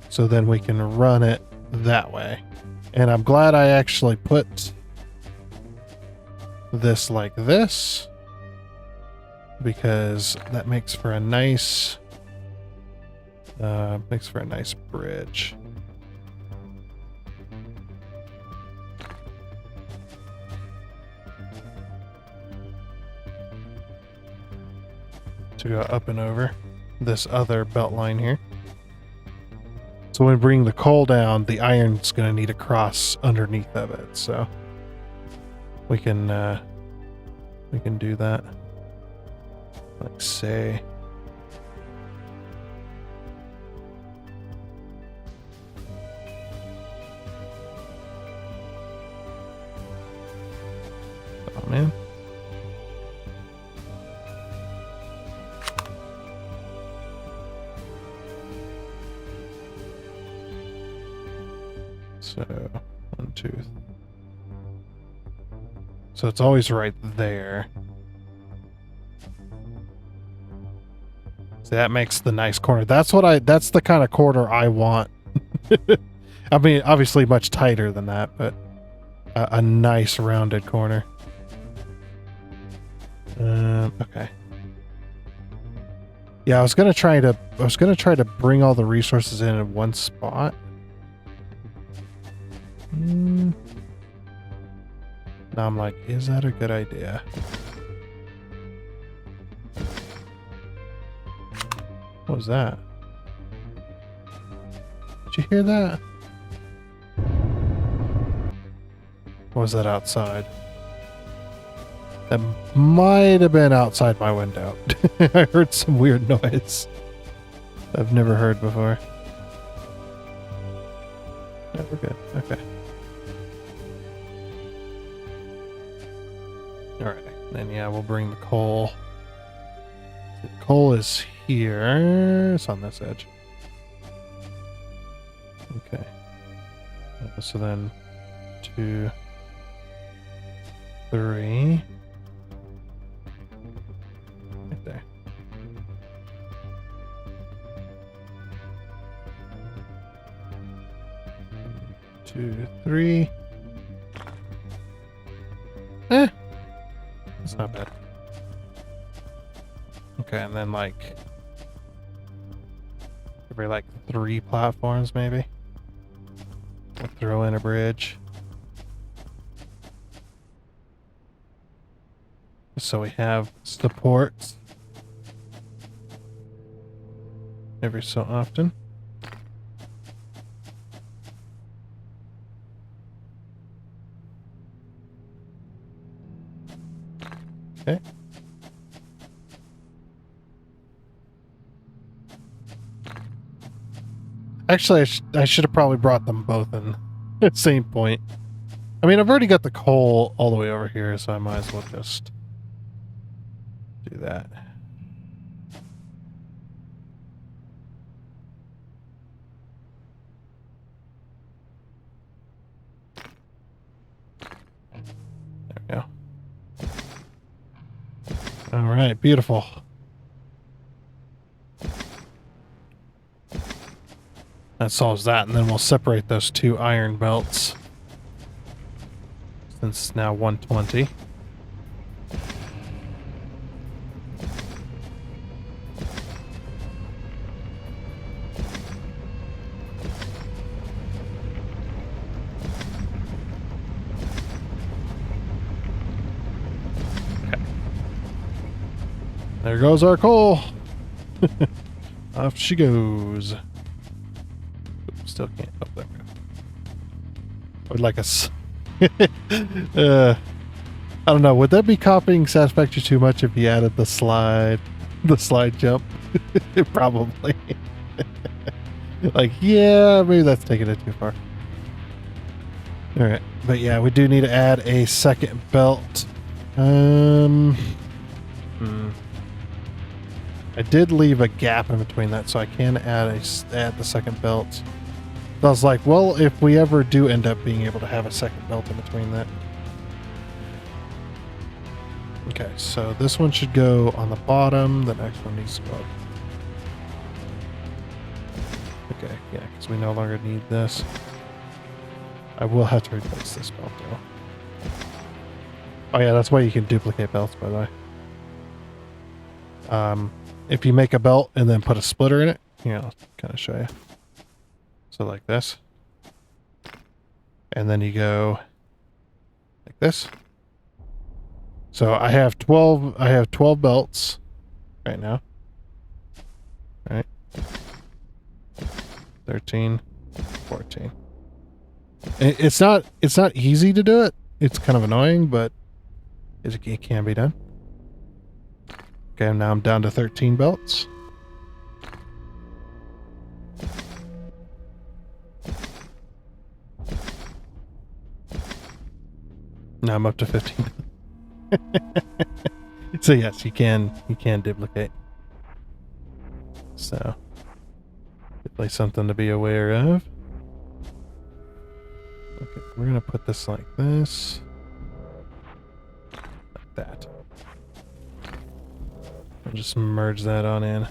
So then we can run it that way. And I'm glad I actually put this like this, because that makes for a nice bridge. to go up and over this other belt line here. So when we bring the coal down, the iron's going to need to cross underneath of it. So we can do that. Like say. Oh man. So 1, 2. So it's always right there. See, that makes the nice corner. That's the kind of corner I want. I mean, obviously much tighter than that, but a nice rounded corner. Okay. Yeah, I was gonna try to bring all the resources in one spot. Now I'm like, is that a good idea? What was that? Did you hear that? Or was that outside? That might have been outside my window. I heard some weird noise I've never heard before. No, we're good. Okay. Alright, then yeah, we'll bring the coal. The coal is here. It's on this edge. Okay. So then 2, 3. Right there. Two, 3. That's not bad. Okay, and then like every like 3 platforms maybe. We'll throw in a bridge. So we have supports every so often. Okay. Actually, I should have probably brought them both in at the same point. I mean, I've already got the coal all the way over here, so I might as well just do that. There we go. All right, beautiful. That solves that, and then we'll separate those 2 iron belts. Since it's now 120. Okay. There goes our coal. Off she goes. Still can't. Oh, there we go. I would like us. I don't know. Would that be copying Satisfactory too much if you added the slide jump? Probably. Like, yeah, maybe that's taking it too far. All right, but yeah, we do need to add a second belt. I did leave a gap in between that, so I can add the second belt. I was like, well, if we ever do end up being able to have a second belt in between that. Okay, so this one should go on the bottom. The next one needs to go up. Okay, yeah, because we no longer need this. I will have to replace this belt, though. Oh yeah, that's why you can duplicate belts, by the way. If you make a belt and then put a splitter in it, I'll kind of show you. So like this. And then you go like this. So I have 12 belts right now. 13, 14. It's not easy to do it. It's kind of annoying, but it can be done. Okay, now I'm down to 13 belts. Now I'm up to 15. So yes, you can duplicate. So definitely something to be aware of. Okay, we're gonna put this like this. Like that. I'll just merge that on in.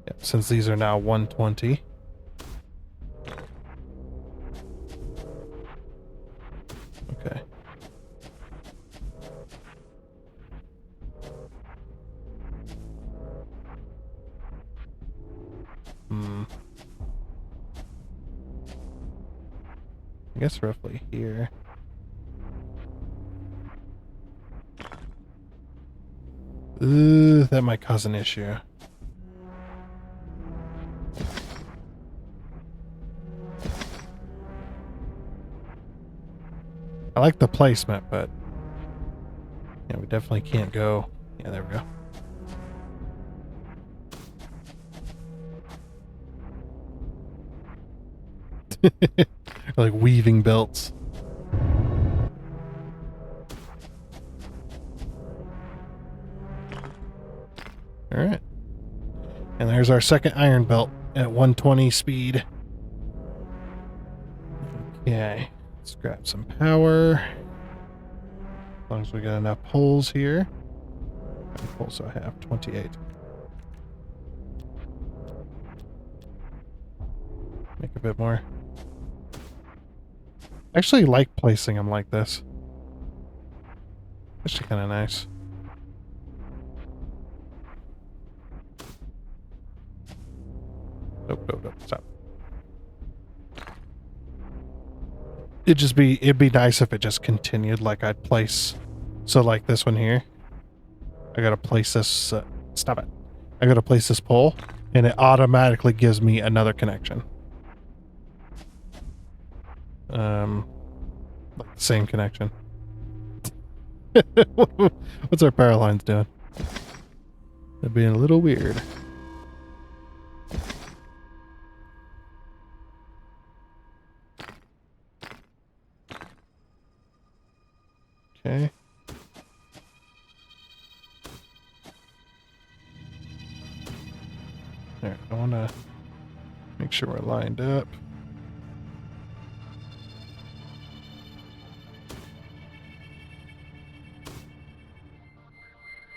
Yep, since these are now 120. Okay. I guess roughly here. Ooh, that might cause an issue. I like the placement, but yeah, we definitely can't go. Yeah, there we go. Like weaving belts. All right. And there's our second iron belt at 120 speed. Okay. Let's grab some power. As long as we got enough poles here. How many poles do I have? 28. Make a bit more. I actually like placing them like this. Actually kind of nice. Nope, stop. It'd be nice if it just continued, like I'd place, so like this one here. I gotta place this, stop it. I gotta place this pole, and it automatically gives me another connection. Like the same connection. What's our power lines doing? They're being a little weird. Okay. There, I want to make sure we're lined up.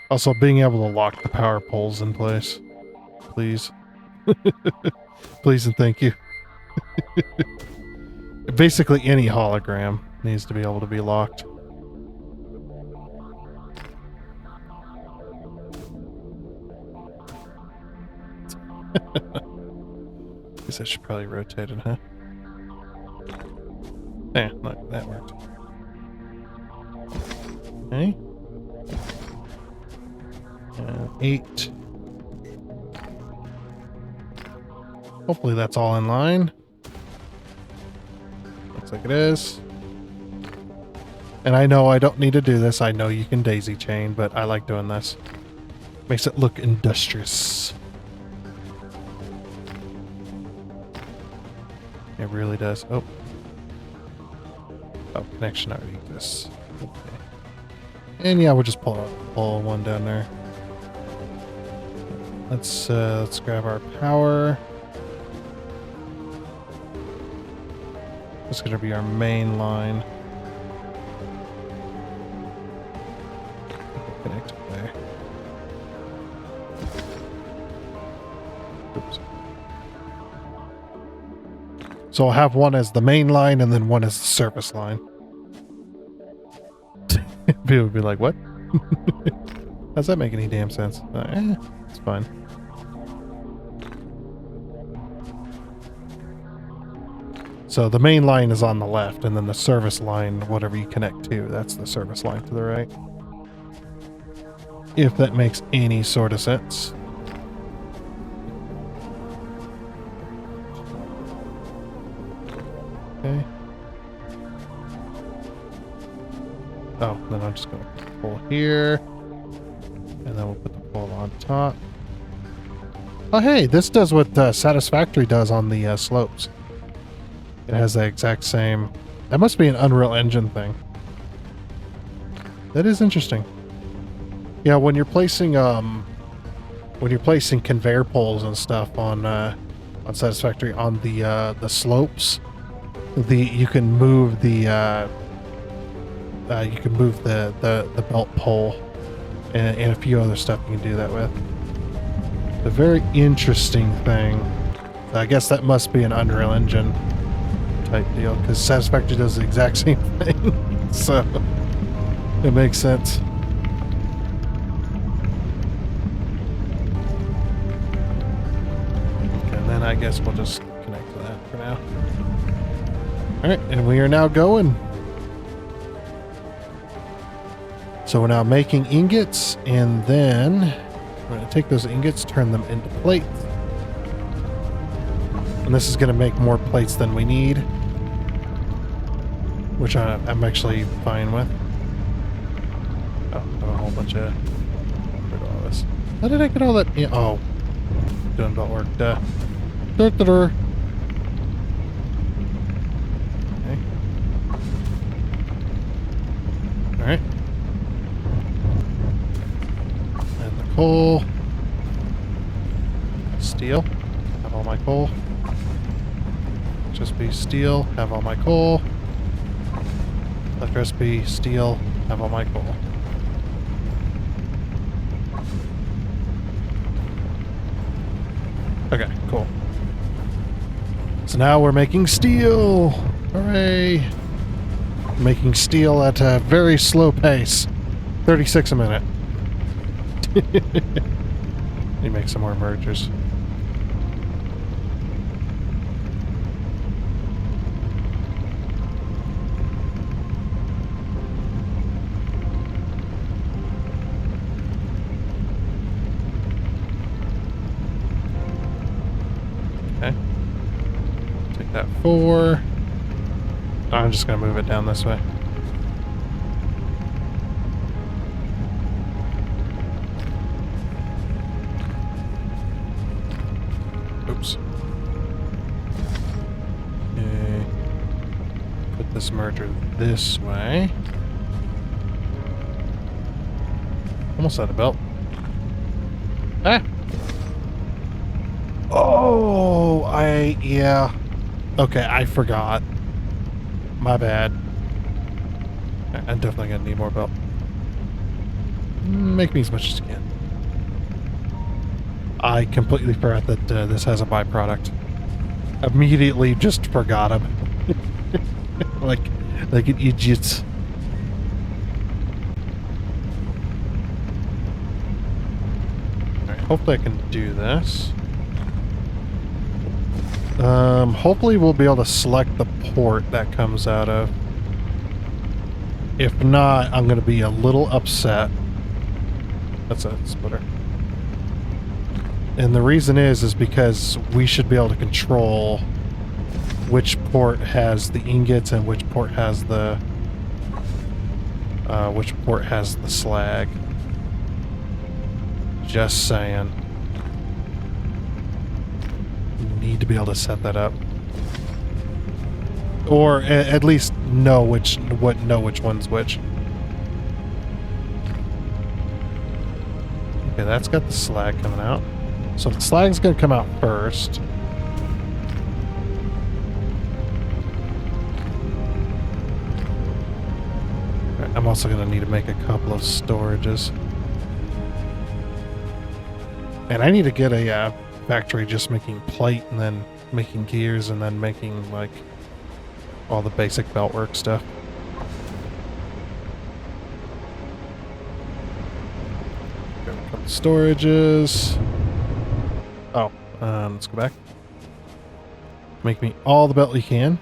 Also, being able to lock the power poles in place. Please. Please and thank you. Basically, any hologram needs to be able to be locked. Guess I should probably rotate it, huh? Yeah, look, that worked. Okay. 8. Hopefully that's all in line. Looks like it is. And I know I don't need to do this. I know you can daisy chain, but I like doing this. Makes it look industrious. It really does. Oh. Oh, connection already exists. Okay. And yeah, we'll just pull one down there. Let's grab our power. This is gonna be our main line. Connect it there. Oops. So I'll have one as the main line and then one as the service line. People would be like, what? Does that make any damn sense? It's fine. So the main line is on the left, and then the service line, whatever you connect to, that's the service line to the right. If that makes any sort of sense. Okay. Oh, then I'm just going to put the pole here. And then we'll put the pole on top. Oh, hey, this does what Satisfactory does on the slopes. It has the exact same... That must be an Unreal Engine thing. That is interesting. Yeah, when you're placing conveyor poles and stuff on Satisfactory on the slopes, you can move the belt pole and a few other stuff you can do that with. A very interesting thing. I guess that must be an Unreal Engine type deal, because Satisfactory does the exact same thing. So it makes sense. And then I guess we'll just connect to that for now. Alright, and we are now going. So we're now making ingots, and then we're going to take those ingots, turn them into plates. And this is going to make more plates than we need, which I'm actually fine with. Oh, I have a whole bunch of... Where'd all this? How did I get all that? Yeah, oh, doing belt work. Duh. Okay. Alright. And the coal. Steel. Have all my coal. Just be steel. Have all my coal. Left recipe, steel. Have all my coal. Okay, cool. So now we're making steel. Hooray. Making steel at a very slow pace. 36 a minute. Let me make some more mergers. Okay. Take that 4. Oh, I'm just going to move it down this way. Oops. Okay. Put this merger this way. Almost out of belt. Ah! Oh, yeah. Okay, I forgot. My bad. I'm definitely gonna need more belt. Make me as much as you can. I completely forgot that this has a byproduct. Immediately just forgot him. like an idiot. Alright, hopefully I can do this. Hopefully we'll be able to select the port that comes out of. If not, I'm going to be a little upset. That's a splitter. And the reason is because we should be able to control which port has the ingots and which port has the slag. Just saying. Need to be able to set that up, or at least know which one's which. Okay, that's got the slag coming out, so the slag's gonna come out first. Right, I'm also gonna need to make a couple of storages, and I need to get a factory just making plate and then making gears and then making like all the basic belt work stuff. Got a couple storages. Oh, let's go back. Make me all the belt you can.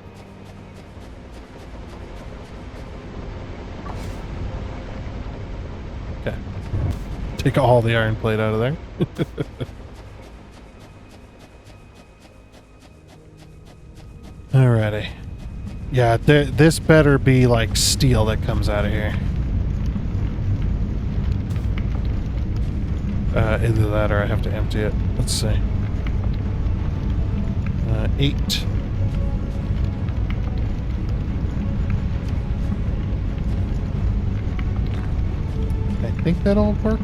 Okay. Take all the iron plate out of there. Alrighty. Yeah, this better be like steel that comes out of here. Either that or I have to empty it. Let's see. 8. I think that'll work.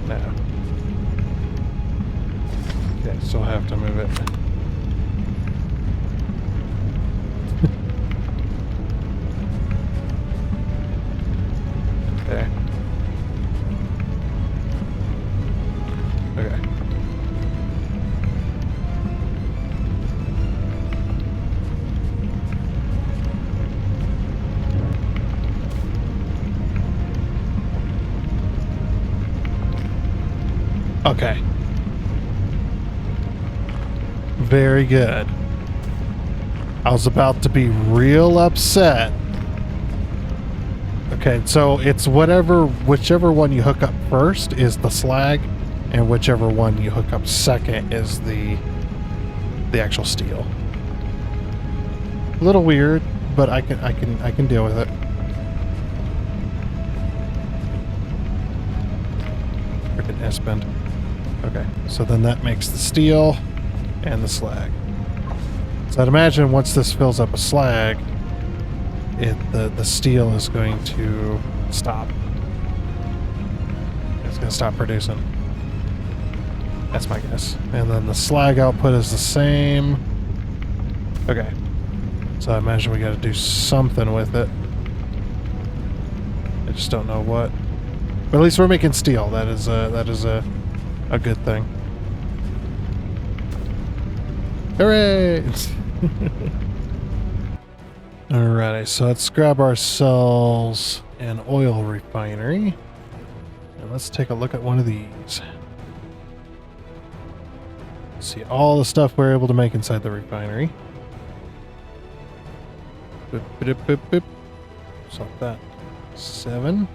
No. Okay, still have to move it. Okay. Okay. Okay. Very good. I was about to be real upset. Okay, so it's whichever one you hook up first is the slag, and whichever one you hook up second is the actual steel. A little weird, but I can deal with it. Freaking S-bend. Okay, so then that makes the steel and the slag. So I'd imagine once this fills up with slag, the steel is going to stop. It's going to stop producing. That's my guess. And then the slag output is the same. Okay. So I imagine we got to do something with it. I just don't know what. But at least we're making steel. That is a good thing. Hooray! Alrighty, so let's grab ourselves an oil refinery. And let's take a look at one of these. See all the stuff we're able to make inside the refinery. Boop, boop, boop, boop. Stop that. 7.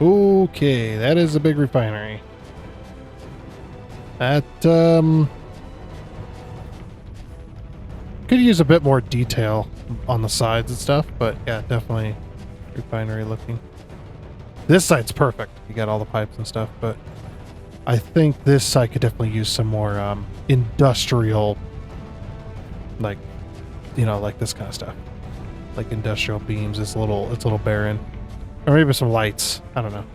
Okay, that is a big refinery. That, could use a bit more detail on the sides and stuff, but yeah, definitely refinery looking. This site's perfect. You got all the pipes and stuff, but I think this site could definitely use some more industrial, like, you know, like this kind of stuff. Like industrial beams. It's a little barren. Or maybe some lights. I don't know.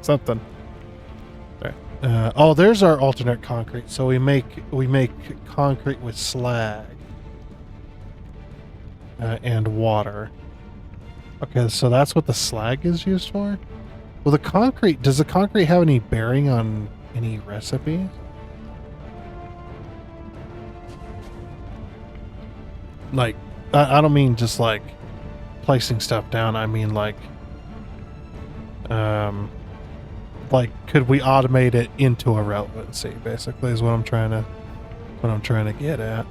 Something. All right. Oh, there's our alternate concrete. So we make concrete with slag and water. Okay, so that's what the slag is used for. Well, the concrete. Does the concrete have any bearing on any recipes? Like, I don't mean just like placing stuff down. I mean like could we automate it into a relevancy? Basically, is what I'm trying to get at.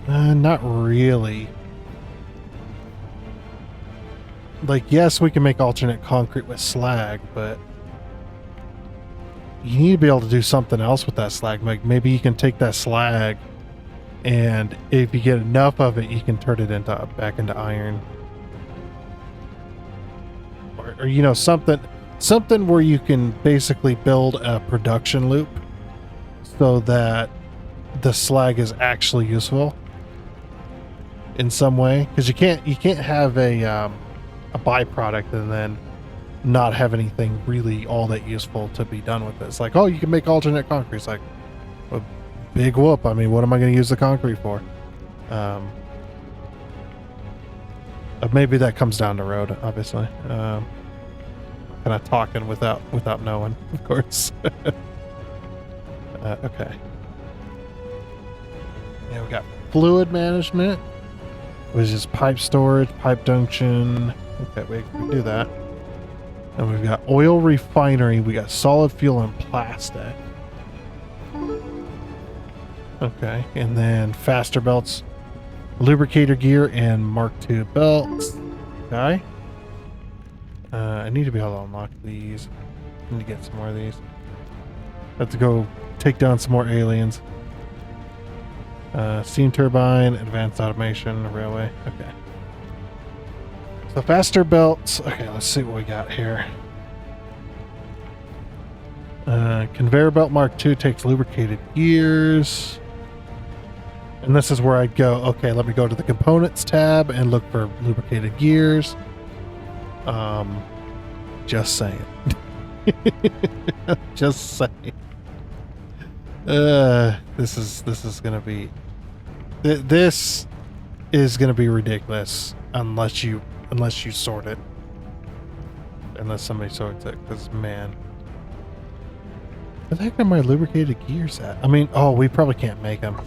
Not really. Like, yes, we can make alternate concrete with slag, but you need to be able to do something else with that slag. Like, maybe you can take that slag, and if you get enough of it, you can turn it back into iron. Or you know, something where you can basically build a production loop so that the slag is actually useful in some way. Because you can't have a byproduct and then not have anything really all that useful to be done with it. It's like, oh, you can make alternate concrete. It's like, well, big whoop. I mean, what am I going to use the concrete for? Maybe that comes down the road, obviously. Kind of talking without knowing, of course. Okay. Yeah, we got fluid management, which is pipe storage, pipe junction. Okay, we can do that. And we've got oil refinery. We got solid fuel and plastic. Okay, and then faster belts, lubricator gear, and Mark II belts. Okay. I need to be able to unlock these. I need to get some more of these. Let's go take down some more aliens. Steam turbine, advanced automation, railway. Okay. So faster belts. Okay, let's see what we got here. Conveyor belt Mark II takes lubricated gears. And this is where I'd go, okay, let me go to the components tab and look for lubricated gears. Just saying. Just saying. This is gonna be this is gonna be ridiculous unless you sort it. Unless somebody sorts it, because man. Where the heck are my lubricated gears at? I mean, oh, we probably can't make them.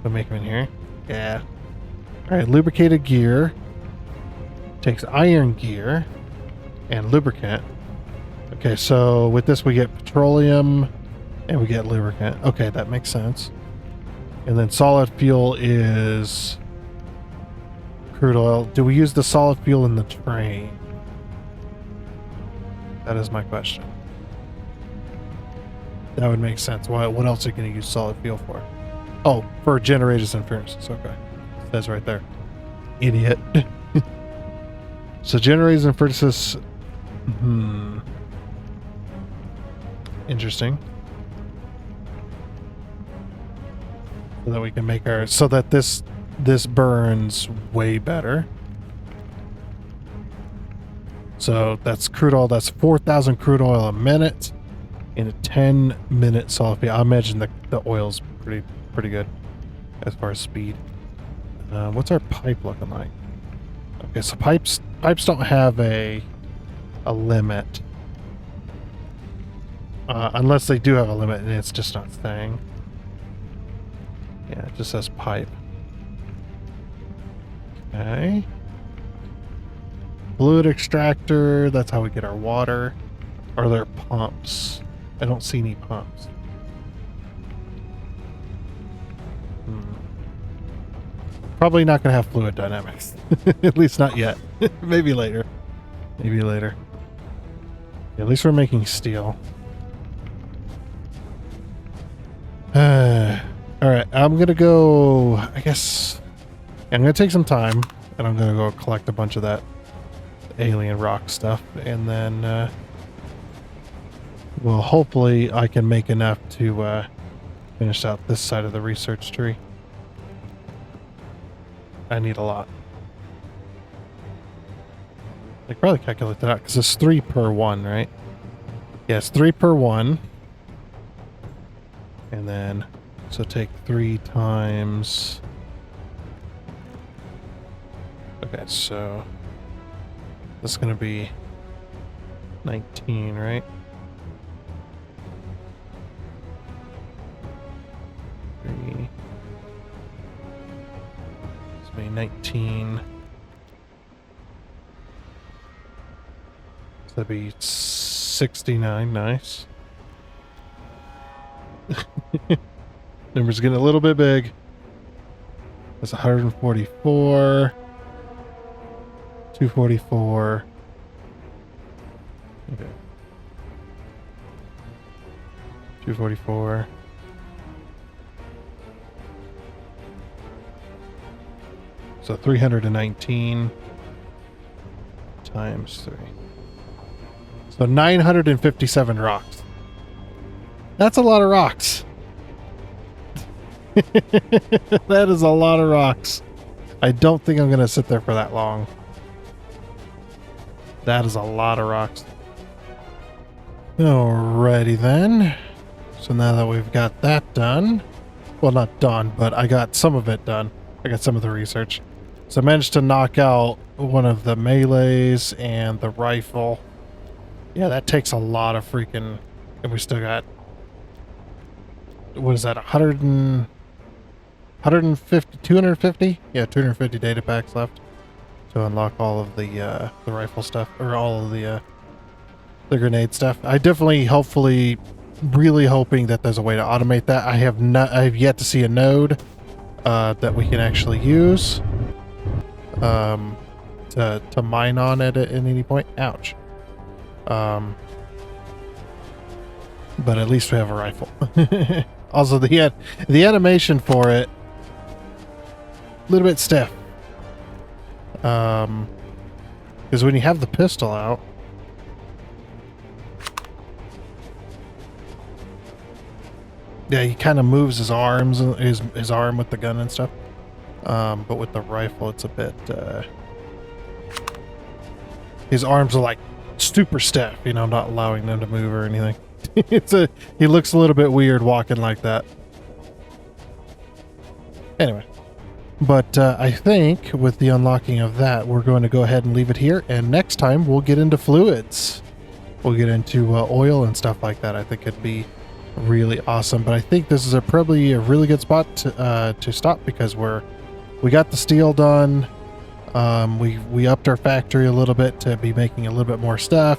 We'll make them in here. Yeah. Alright, lubricated gear. Takes iron gear and lubricant. Okay, so with this we get petroleum and we get lubricant. Okay, that makes sense. And then solid fuel is crude oil. Do we use the solid fuel in the train? That is my question. That would make sense. What else are you going to use solid fuel for? Oh, for generators and furnaces. Okay. It says right there. Idiot. So generators and furnaces. Interesting. So that we can make our, so that this burns way better. So that's crude oil. That's 4,000 crude oil a minute in a 10-minute solid fuel. I imagine the oil's pretty good as far as speed. What's our pipe looking like? Okay, so pipes don't have a limit. Unless they do have a limit and it's just not staying. Yeah, it just says pipe. Okay. Fluid extractor, that's how we get our water. Are there pumps? I don't see any pumps. Probably not going to have fluid dynamics. At least not yet. Maybe later. Maybe later. At least we're making steel. Alright, I'm going to go... I guess... I'm going to take some time. And I'm going to go collect a bunch of that alien rock stuff. And then... well, hopefully I can make enough to finish out this side of the research tree. I need a lot. I could probably calculate that out because it's 3 per 1, right? Yes, 3 per 1. And then, so take 3 times. Okay, so this is going to be 19, right? 3. 19. So that'd be 69. Nice. Number's getting a little bit big. That's 144. 244. Okay. 244. So 319 times 3. So 957 rocks. That's a lot of rocks. That is a lot of rocks. I don't think I'm going to sit there for that long. That is a lot of rocks. Alrighty then. So now that we've got that done. Well, not done, but I got some of it done. I got some of the research. So I managed to knock out one of the melees and the rifle. Yeah, that takes a lot of freaking... And we still got... What is that? 150? 250? Yeah, 250 data packs left to unlock all of the rifle stuff. Or all of the grenade stuff. I definitely, hopefully, really hoping that there's a way to automate that. I have yet to see a node that we can actually use. To mine on it at any point. Ouch. But at least we have a rifle. Also, the animation for it little bit stiff. Because when you have the pistol out, yeah, he kind of moves his arms, his arm with the gun and stuff. But with the rifle, it's a bit. His arms are like super stiff, you know, not allowing them to move or anything. He looks a little bit weird walking like that. Anyway, but I think with the unlocking of that, we're going to go ahead and leave it here. And next time we'll get into fluids. We'll get into oil and stuff like that. I think it'd be really awesome. But I think this is probably a really good spot to stop, because we got the steel done. We upped our factory a little bit to be making a little bit more stuff,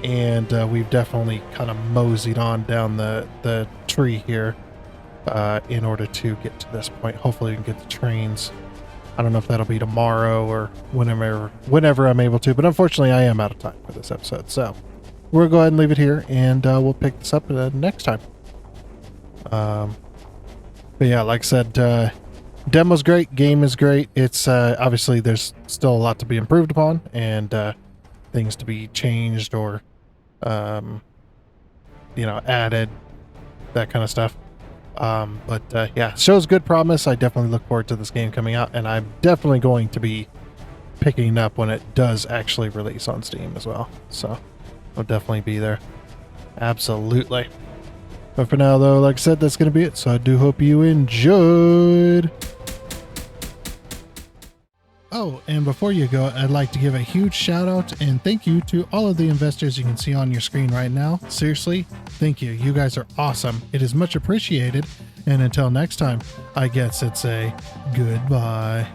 and we've definitely kind of moseyed on down the tree here in order to get to this point. Hopefully we can get the trains. I don't know if that'll be tomorrow or whenever I'm able to, but unfortunately I am out of time for this episode, so we'll go ahead and leave it here, and we'll pick this up next time. But yeah, like I said, demo's great, game is great. It's obviously there's still a lot to be improved upon, and things to be changed or added, that kind of stuff. But yeah, shows good promise. I definitely look forward to this game coming out, and I'm definitely going to be picking it up when it does actually release on Steam as well. So I'll definitely be there. Absolutely. But for now, though, like I said, that's going to be it. So I do hope you enjoyed. Oh, and before you go, I'd like to give a huge shout out and thank you to all of the investors you can see on your screen right now. Seriously, thank you. You guys are awesome. It is much appreciated. And until next time, I guess it's a goodbye.